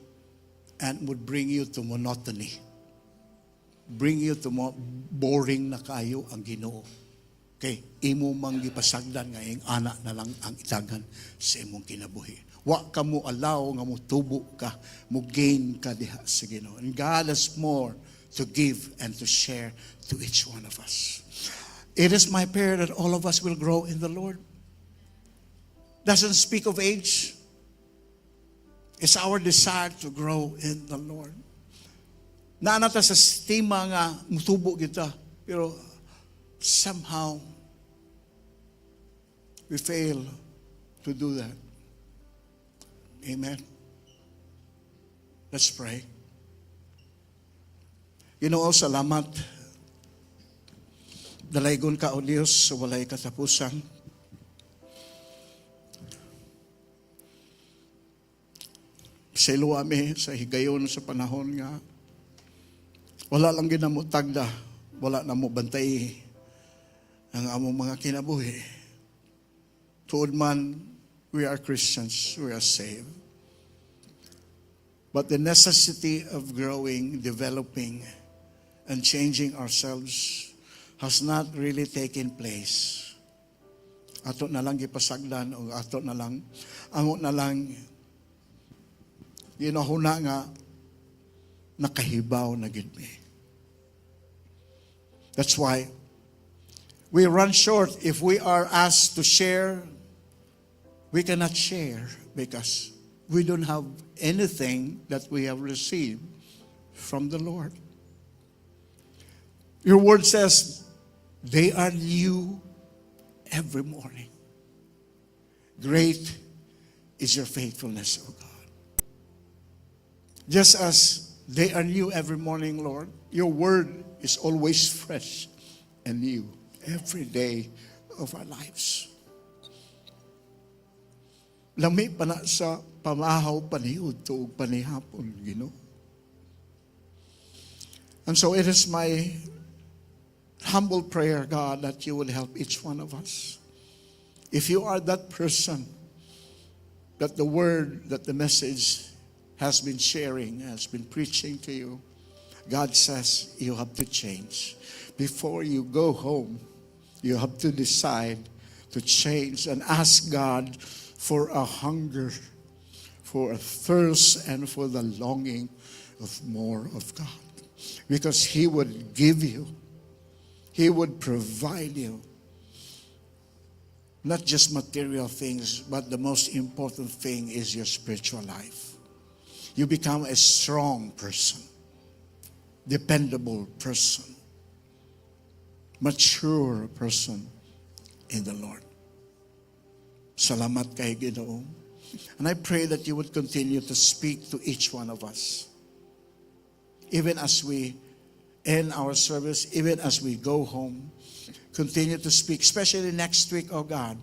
and would bring you to monotony. Bring you to boring na kayo ang Ginoo. Okay, imo mang gipasagdan nga ing ana na lang ang itagan sa imong kinabuhi. Wa ka mo allow nga mo tubo ka, mo gain ka diha sa Ginoo. And God has more to give and to share to each one of us. It is my prayer that all of us will grow in the Lord. Doesn't speak of age. It's our desire to grow in the Lord. Naanata sa stima nga mutubo kita, pero somehow we fail to do that. Amen. Let's pray. Salamat. Dalaygon ka, O Diyos, sa walay katapusan. Sa iluwami, sa higayon, sa panahon nga, wala lang ginamo tagda, wala na mo bantay ang among mga kinabuhi. Tuod man, we are Christians, we are saved. But the necessity of growing, developing, and changing ourselves has not really taken place. Ato na lang gipasagdan o ato na lang, amo na lang, ginahuna nga, nakahibaw na gid mi. That's why we run short. If we are asked to share, we cannot share because we don't have anything that we have received from the Lord. Your word says, they are new every morning. Great is your faithfulness, O God. Just as they are new every morning, Lord, your word is always fresh and new every day of our lives. Lami pa na sa pamahaw paniud to panihapon, Ginoo. And so it is my humble prayer, God, that you would help each one of us. If you are that person that the word, that the message has been sharing, has been preaching to you, God says you have to change. Before you go home, you have to decide to change and ask God for a hunger, for a thirst, and for the longing of more of God. because He would give you, He would provide you. Not just material things, but the most important thing is your spiritual life. You become a strong person, dependable person, mature person in the Lord. Salamat kay Ginoong. And I pray that you would continue to speak to each one of us. Even as we end our service, even as we go home, continue to speak, especially next week, oh God,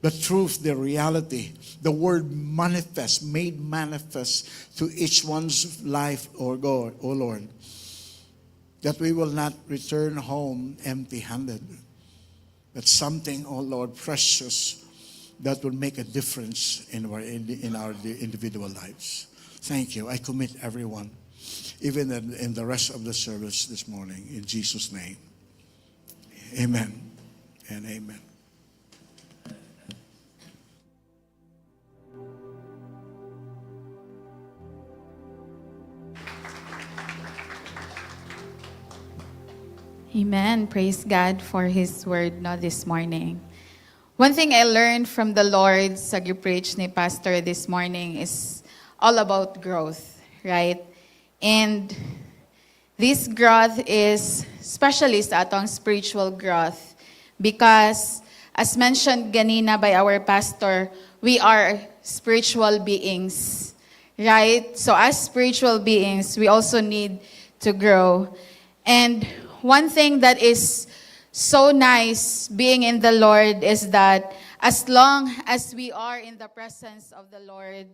the truth, the reality, the word manifest, made manifest to each one's life, oh God, oh Lord, that we will not return home empty-handed, but something, oh Lord, precious that will make a difference in our individual lives. Thank you. I commit everyone, even in the rest of the service this morning, in Jesus' name. Amen and amen. Amen. Praise God for His word this morning. One thing I learned from the Lord sa preach ni Pastor this morning is all about growth, right? And this growth is especially sa atong spiritual growth because as mentioned ganina by our pastor, we are spiritual beings, right? So as spiritual beings, we also need to grow. And one thing that is so nice being in the Lord is that as long as we are in the presence of the Lord,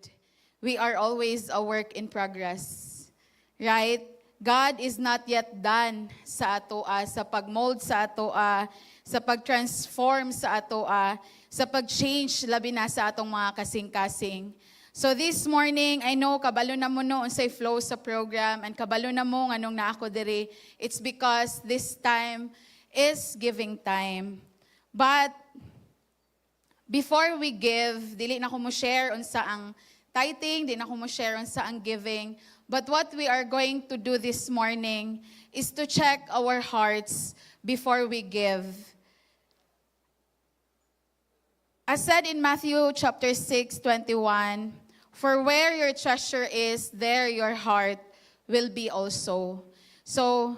we are always a work in progress. Right? God is not yet done sa atoa, sa pag-mold sa atoa, sa pag-transform sa atoa, sa pag-change labi na sa atong mga kasing-kasing. So this morning, I know kabalo na mo no unsay flow sa program and kabalo na mo nganong naa ko diri. It's because this time is giving time. But before we give, dili na ko mo share unsa ang tithing, dili na ko mo share unsa ang giving. But what we are going to do this morning is to check our hearts before we give. As said in Matthew chapter 6:21, for where your treasure is, there your heart will be also. So,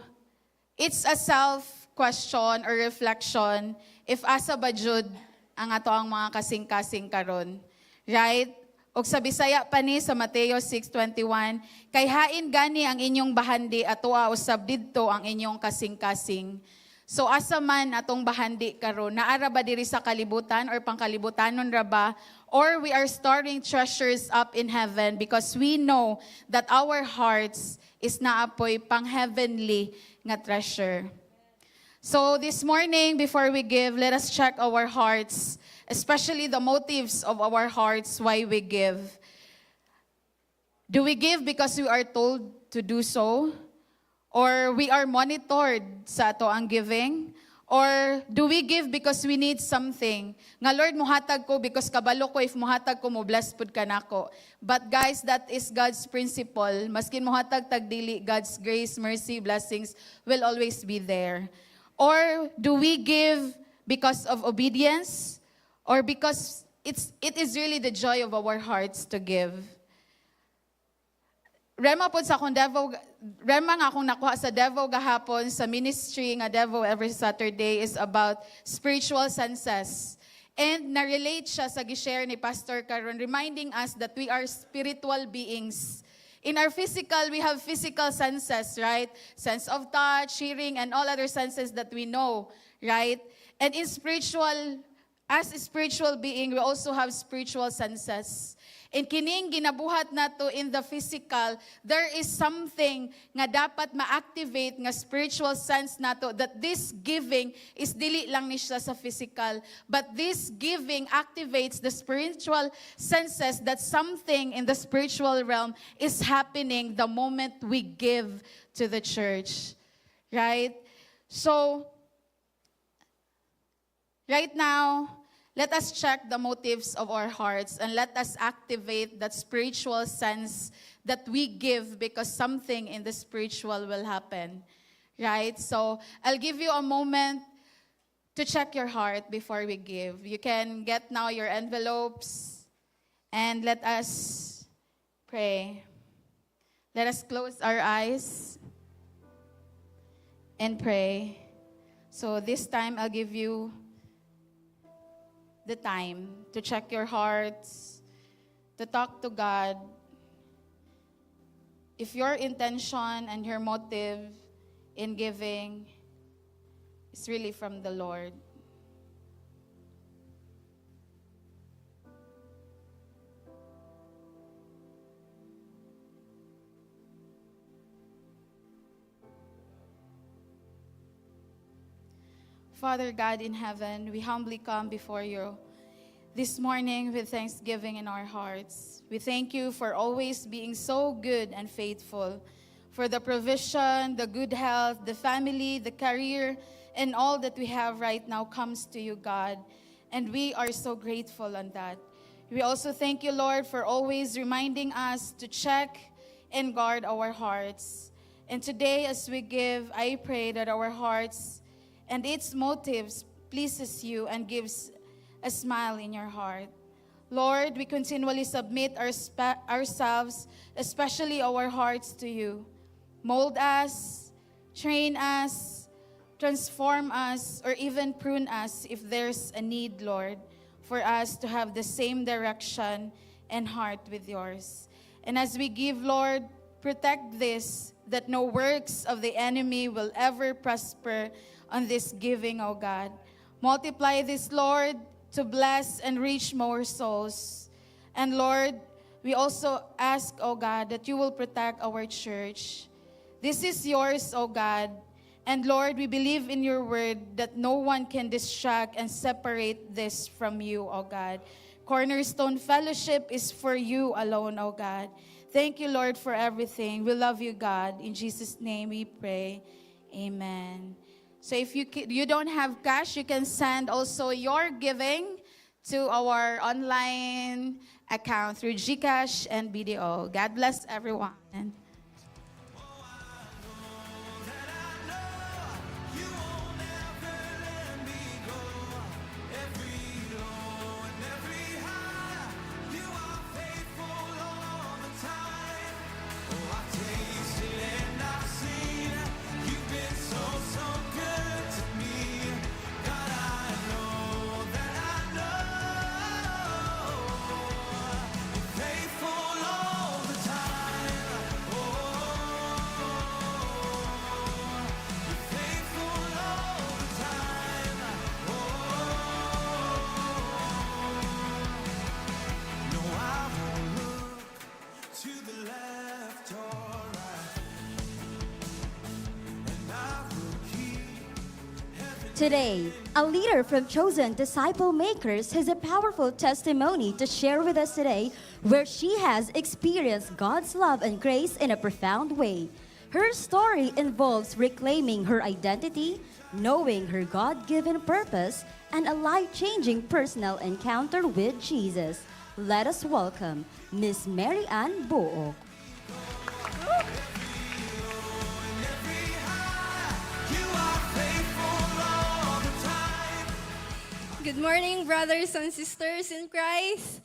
it's a self-question or reflection if asa ba jud ang ato ang mga kasing-kasing karon. Right? Og sa Bisaya pa ni sa Mateo 6:21, kay hain gani ang inyong bahandi atoa usab didto ang inyong kasing-kasing. So asa man atong bahandi karon, naara ba diri sa kalibutan or pangkalibutanon ra ba? Or we are storing treasures up in heaven because we know that our hearts is naapoy pang heavenly nga treasure. So this morning, before we give, let us check our hearts, especially the motives of our hearts why we give. Do we give because we are told to do so? Or we are monitored sa ato ang giving? Or do we give because we need something? Nga Lord, muhatag ko because kabalo ko if muhatag ko mo bless pud ka nako. But guys, that is God's principle. Maskin muhatag tagdili, God's grace, mercy, blessings will always be there. Or do we give because of obedience? Or because it is really the joy of our hearts to give? Rema po sa akong Devo, Rema nga akong nakuha sa Devo gahapon sa ministry nga Devo every Saturday is about spiritual senses. And na-relate siya sa gishare ni Pastor Caron, reminding us that we are spiritual beings. In our physical, we have physical senses, right? Sense of touch, hearing, and all other senses that we know, right? And in spiritual, as a spiritual being, we also have spiritual senses. In kining ginabuhat nato in the physical, there is something nga dapat ma-activate nga spiritual sense nato that this giving is dili lang ni siya sa physical, but this giving activates the spiritual senses that something in the spiritual realm is happening the moment we give to the church. Right? So, right now, let us check the motives of our hearts and let us activate that spiritual sense that we give because something in the spiritual will happen, right? So I'll give you a moment to check your heart before we give. You can get now your envelopes and let us pray. Let us close our eyes and pray. So this time I'll give you the time to check your hearts, to talk to God. If your intention and your motive in giving is really from the Lord. Father God in heaven, we humbly come before you this morning with thanksgiving in our hearts. We thank you for always being so good and faithful, for the provision, the good health, the family, the career, and all that we have right now comes to you, God. And we are so grateful on that. We also thank you, Lord, for always reminding us to check and guard our hearts. And today, as we give, I pray that our hearts and its motives pleases you and gives a smile in your heart. Lord, we continually submit ourselves, especially our hearts, to you. Mold us, train us, transform us, or even prune us if there's a need, Lord, for us to have the same direction and heart with yours. And as we give, Lord, protect this, that no works of the enemy will ever prosper on this giving, O God. Multiply this, Lord, to bless and reach more souls. And Lord, we also ask, O God, that you will protect our church. This is yours, O God. And Lord, we believe in your word that no one can distract and separate this from you, O God. Cornerstone Fellowship is for you alone, O God. Thank you, Lord, for everything. We love you, God. In Jesus' name we pray. Amen. So if you don't have cash, you can send also your giving to our online account through GCash and BDO. God bless everyone. Today, a leader from Chosen Disciple Makers has a powerful testimony to share with us today where she has experienced God's love and grace in a profound way. Her story involves reclaiming her identity, knowing her God-given purpose, and a life-changing personal encounter with Jesus. Let us welcome Miss Mary Ann Book. Good morning, brothers and sisters in Christ.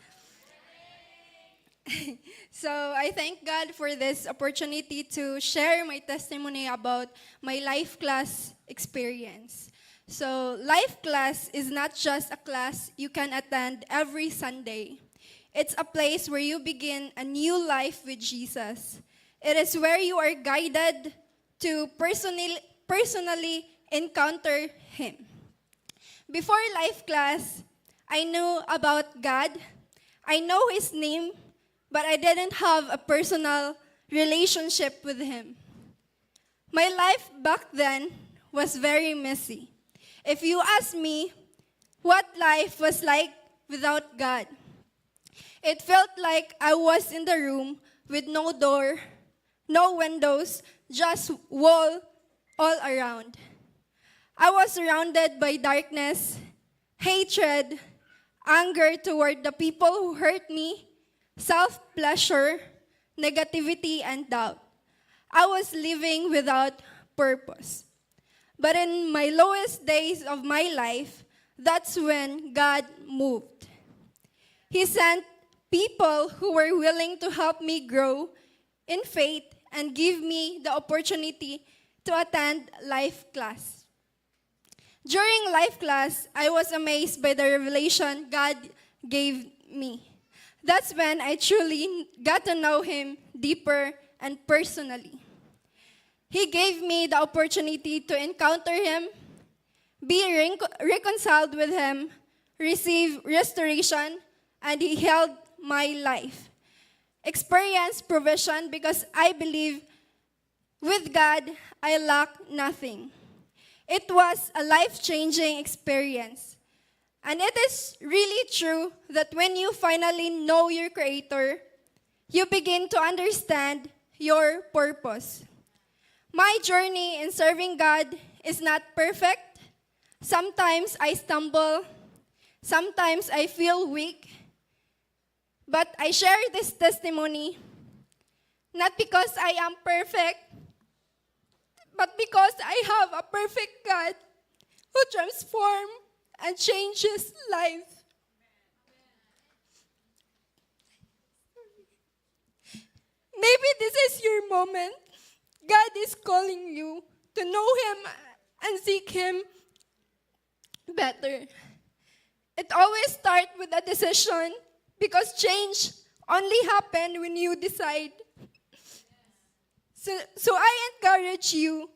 So I thank God for this opportunity to share my testimony about my life class experience. So life class is not just a class you can attend every Sunday. It's a place where you begin a new life with Jesus. It is where you are guided to personally encounter Him. Before life class, I knew about God. I know His name, but I didn't have a personal relationship with Him. My life back then was very messy. If you ask me what life was like without God, it felt like I was in the room with no door, no windows, just wall all around. I was surrounded by darkness, hatred, anger toward the people who hurt me, self-pleasure, negativity, and doubt. I was living without purpose. But in my lowest days of my life, that's when God moved. He sent people who were willing to help me grow in faith and give me the opportunity to attend life class. During life class, I was amazed by the revelation God gave me. That's when I truly got to know Him deeper and personally. He gave me the opportunity to encounter Him, be reconciled with Him, receive restoration, and He held my life. Experience provision because I believe with God, I lack nothing. It was a life-changing experience. And it is really true that when you finally know your Creator, you begin to understand your purpose. My journey in serving God is not perfect. Sometimes I stumble. Sometimes I feel weak. But I share this testimony not because I am perfect, but because I have a perfect God who transforms and changes life. Maybe this is your moment. God is calling you to know Him and seek Him better. It always starts with a decision because change only happens when you decide. So I encourage you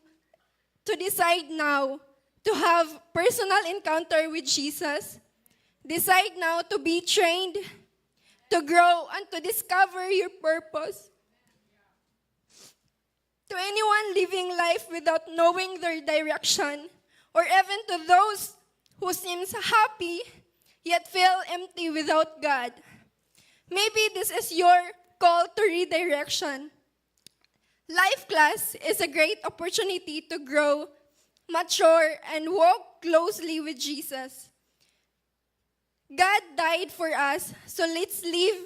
to decide now to have personal encounter with Jesus. Decide now to be trained, to grow, and to discover your purpose. To anyone living life without knowing their direction, or even to those who seems happy yet feel empty without God, maybe this is your call to redirection. Life class is a great opportunity to grow, mature, and walk closely with Jesus. God died for us, so let's live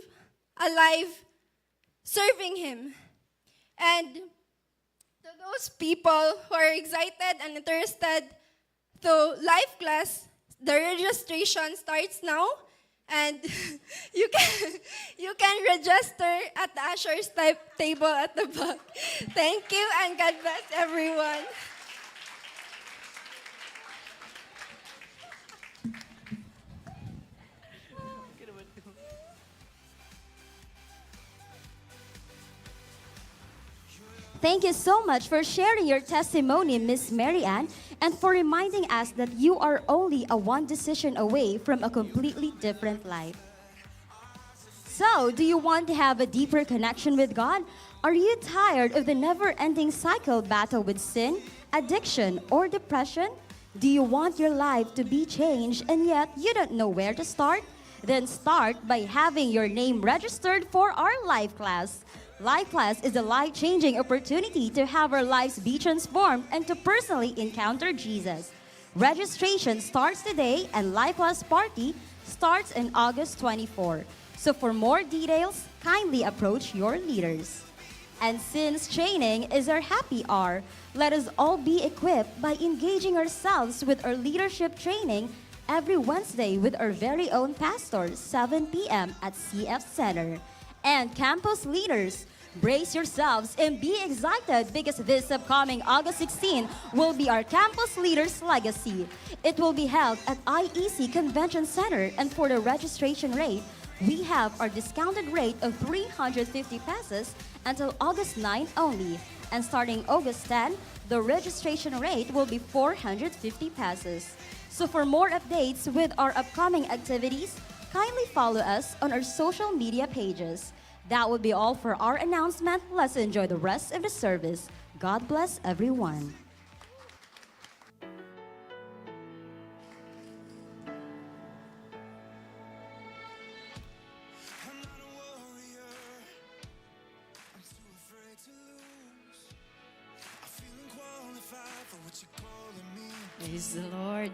a life serving Him. And to those people who are excited and interested to life class, the registration starts now. And you can register at the usher's table at the back. Thank you, and God bless everyone. Thank you so much for sharing your testimony, Miss Mary Ann, and for reminding us that you are only a one decision away from a completely different life. So, do you want to have a deeper connection with God? Are you tired of the never-ending cycle battle with sin, addiction, or depression? Do you want your life to be changed and yet you don't know where to start? Then start by having your name registered for our life class. Life Class is a life-changing opportunity to have our lives be transformed and to personally encounter Jesus. Registration starts today and Life Class Party starts on August 24. So for more details, kindly approach your leaders. And since training is our happy hour, let us all be equipped by engaging ourselves with our leadership training every Wednesday with our very own pastor, 7 p.m. at CF Center. And campus leaders, brace yourselves and be excited because this upcoming August 16 will be our Campus Leaders Legacy. It will be held at IEC Convention Center, and for the registration rate, we have our discounted rate of 350 pesos until August 9 only. And starting August 10, the registration rate will be 450 pesos. So for more updates with our upcoming activities, kindly follow us on our social media pages. That would be all for our announcement. Let's enjoy the rest of the service. God bless everyone. Praise the Lord.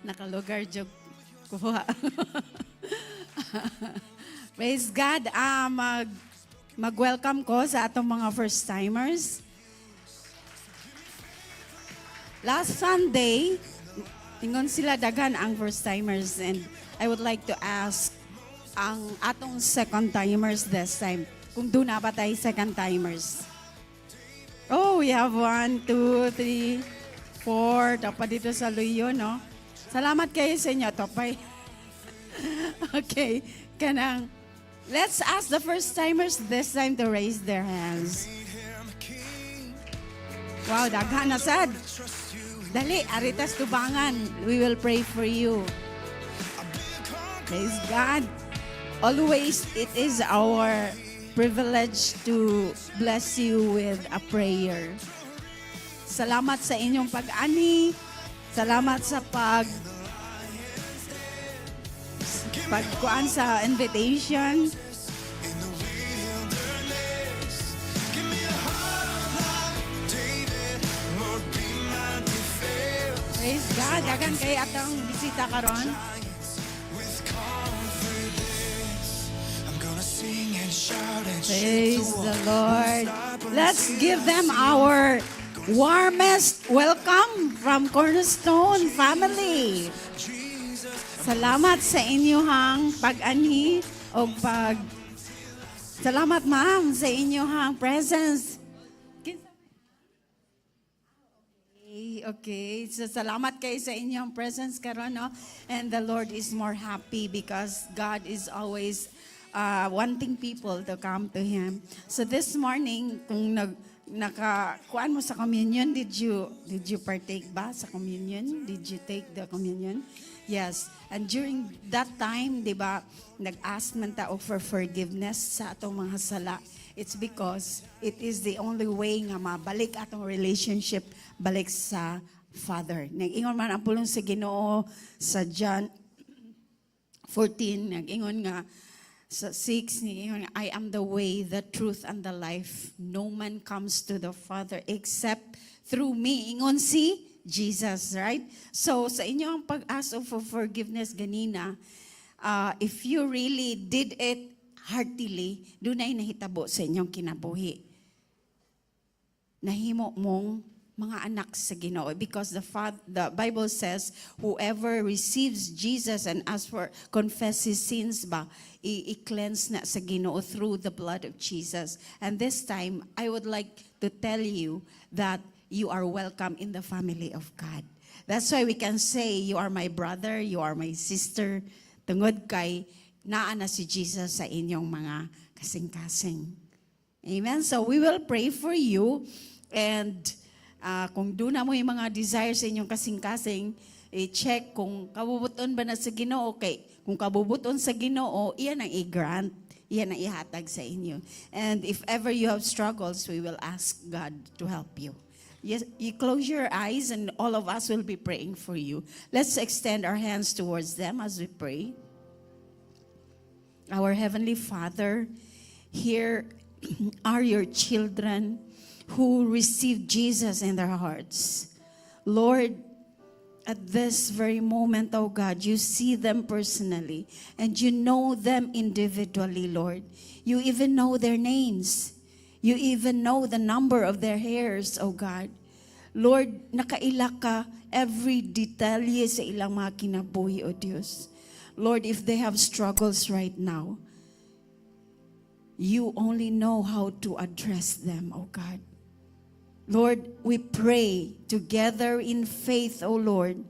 Nakalugar jog Kuha. Praise God. Mag-welcome ko sa atong mga first-timers. Last Sunday, tingon sila daghan ang first-timers, and I would like to ask ang atong second-timers this time. Kung doon na ba tayo second-timers? Oh, we have 1, 2, 3, 4. Dapat dito sa Luyo, no? Salamat kayo sa inyo, Topay. Okay, kanang. Let's ask the first-timers this time to raise their hands. Wow, daghan na sad. Dali, aritas tubangan. We will pray for you. Praise God. Always, it is our privilege to bless you with a prayer. Salamat sa inyong pag-ani. Salamat sa pagkuan sa invitation. Praise God. Dagan kay atong bisita karon. Praise the Lord. Let's give them our warmest welcome from Cornerstone family. Salamat sa inyong pag-ani o Salamat, ma'am, sa inyong presence. Okay. So, salamat kayo sa inyong presence karon, no? And the Lord is more happy because God is always wanting people to come to Him. So, this morning, kung nakakuan mo sa communion, did you partake ba sa communion? Did you take the communion? Yes. And during that time, di ba, nag-ask man tao for forgiveness sa atong mga sala. It's because it is the only way nga mabalik atong relationship balik sa Father. Nag-ingon man ang pulong sa Ginoo sa John 14, nag-ingon nga sa 6, nag-ingon nga, I am the way, the truth, and the life. No man comes to the Father except through me. Ingon si Jesus, right? So sa inyong pag-ask for forgiveness ganina, if you really did it heartily, doon ay nahitabo sa inyong kinabuhi. Nahimo mong mga anak sa Ginoo, because the Bible says whoever receives Jesus and confess his sins ba, i-cleanse na sa Ginoo through the blood of Jesus. And this time I would like to tell you that you are welcome in the family of God. That's why we can say you are my brother, you are my sister, tungod kay naa na si Jesus sa inyong mga kasing-kasing. Amen. So we will pray for you, and kung doon na mo yung mga desires sa inyong kasing-kasing, i-check kung kabubuton ba na sa Ginoo. Okay, kung kabubuton sa Ginoo, iyan ang i-grant, iyan ang ihatag sa inyo. And if ever you have struggles, we will ask God to help you. Yes, you close your eyes and all of us will be praying for you. Let's extend our hands towards them as we pray. Our Heavenly Father, here are your children who received Jesus in their hearts. Lord, at this very moment, oh God, you see them personally and you know them individually, Lord. You even know their names. You even know the number of their hairs, oh God. Lord, nakaila ka every detalye sa ilang mga kinabuhi, oh Diyos. Lord, if they have struggles right now, you only know how to address them, oh God. Lord, we pray together in faith, oh Lord,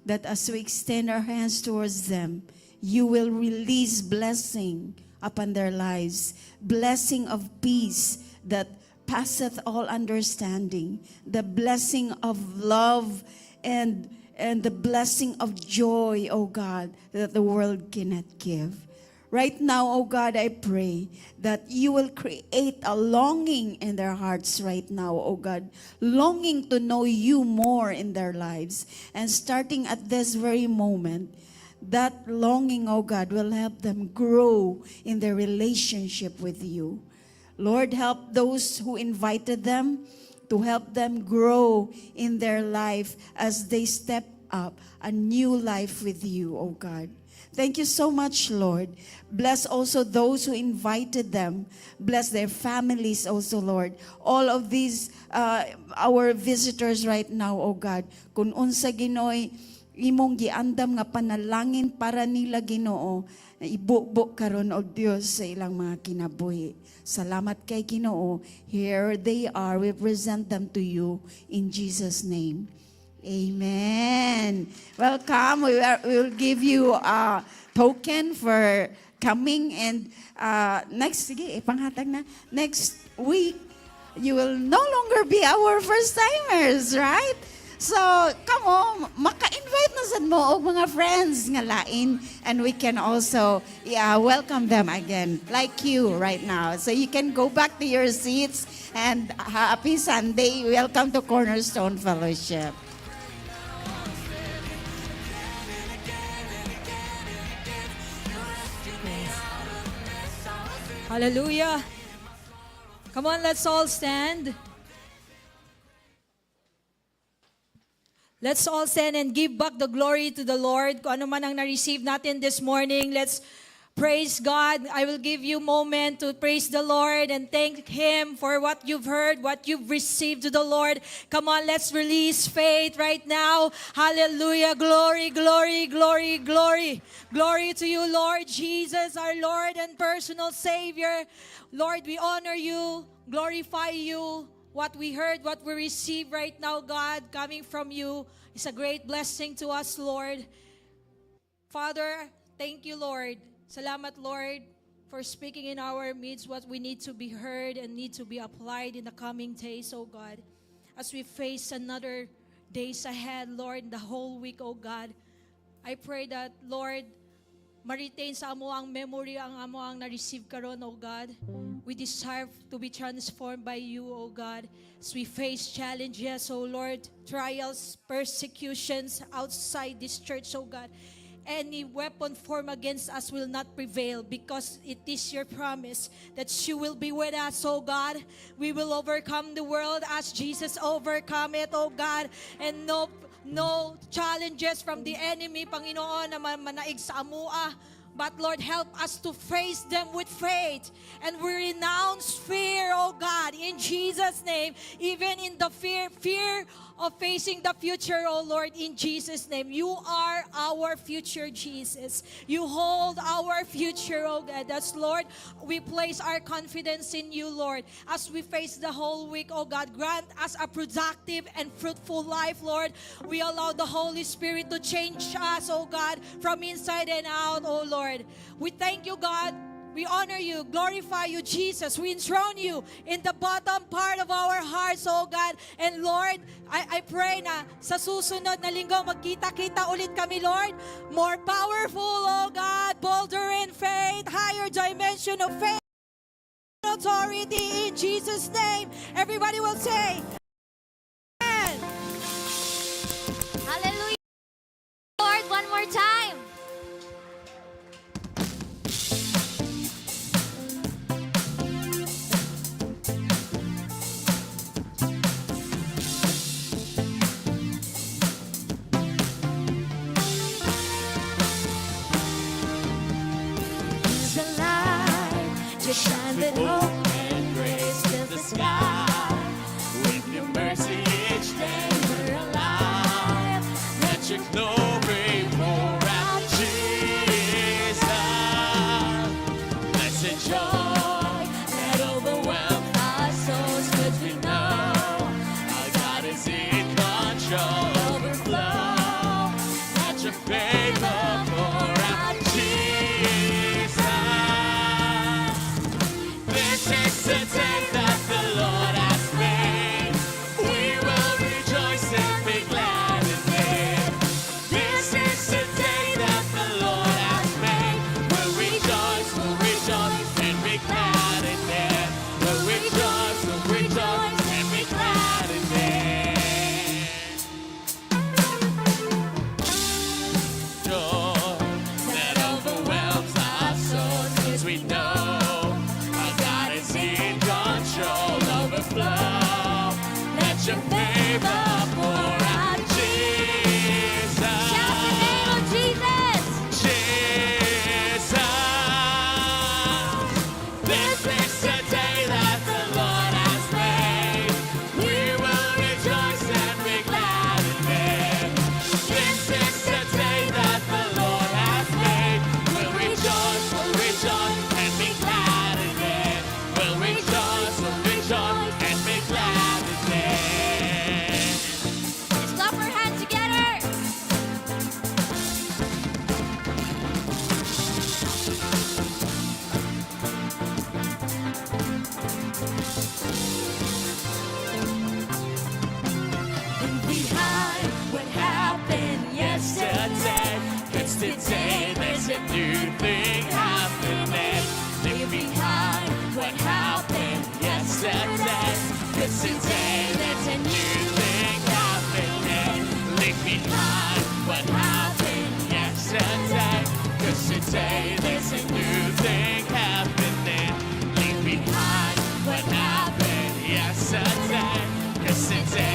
that as we extend our hands towards them, you will release blessing upon their lives, blessing of peace that passeth all understanding, the blessing of love and the blessing of joy, oh God, that the world cannot give. Right now, oh God, I pray that you will create a longing in their hearts right now, oh God, longing to know you more in their lives. And starting at this very moment, that longing, oh God, will help them grow in their relationship with you. Lord, help those who invited them to help them grow in their life as they step up a new life with you, oh God. Thank you so much, Lord. Bless also those who invited them. Bless their families also, Lord. All of these, our visitors right now, oh God. Kung unsa Ginooy, imong giandam nga panalangin para nila Ginoo, na ibukbok karon o Dios sa ilang mga kinabuhi. Salamat kay Ginoo. Here they are. We present them to you in Jesus' name. Amen. Welcome. We will give you a token for coming, and next, sige, panghatag na. Next week, you will no longer be our first-timers, right? So, come on, maka-invite na sad mo og mga friends nga lain, and we can also welcome them again, like you right now. So you can go back to your seats, and happy Sunday. Welcome to Cornerstone Fellowship. Hallelujah. Come on, let's all stand. Let's all stand and give back the glory to the Lord. Kung ano man ang na-receive natin this morning, let's praise God. I will give you a moment to praise the Lord and thank Him for what you've heard, what you've received to the Lord. Come on, let's release faith right now. Hallelujah. Glory, glory, glory, glory. Glory to you, Lord Jesus, our Lord and personal Savior. Lord, we honor you, glorify you. What we heard, what we receive right now, God, coming from you is a great blessing to us, Lord. Father, thank you, Lord. Salamat, Lord, for speaking in our midst what we need to be heard and need to be applied in the coming days, oh God. As we face another days ahead, Lord, the whole week, oh God, I pray that, Lord, ma-retain sa amo ang memory ang amo ang na-receive karon, oh God. We desire to be transformed by you, oh God. As we face challenges, oh Lord, trials, persecutions outside this church, oh God. Any weapon formed against us will not prevail because it is your promise that you will be with us, oh God. We will overcome the world as Jesus overcome it, oh God. And no challenges from the enemy, Panginoon, na manaig sa amua. But Lord, help us to face them with faith. And we renounce fear, oh God, in Jesus' name. Even in the fear of facing the future, oh Lord, in Jesus' name. You are our future, Jesus. You hold our future, oh God. That's, Lord, we place our confidence in you, Lord. As we face the whole week, oh God, grant us a productive and fruitful life, Lord. We allow the Holy Spirit to change us, oh God, from inside and out, oh Lord. We thank you, God. We honor you, glorify you, Jesus. We enthrone you in the bottom part of our hearts, oh God. And Lord, I pray na sa susunod na linggo magkita-kita ulit kami, Lord. More powerful, oh God, bolder in faith, higher dimension of faith, authority in Jesus' name. Everybody will say, Amen. Hallelujah. Lord, one more time. The light just shines with hope and grace fills the sky. With your mercy each day we're alive. Let your glory pour out new thing happening. Leave behind what happened yesterday. 'Cause today there's a new thing happening. Leave behind what happened yesterday. 'Cause today there's a new thing happening. Leave behind what happened yesterday. 'Cause today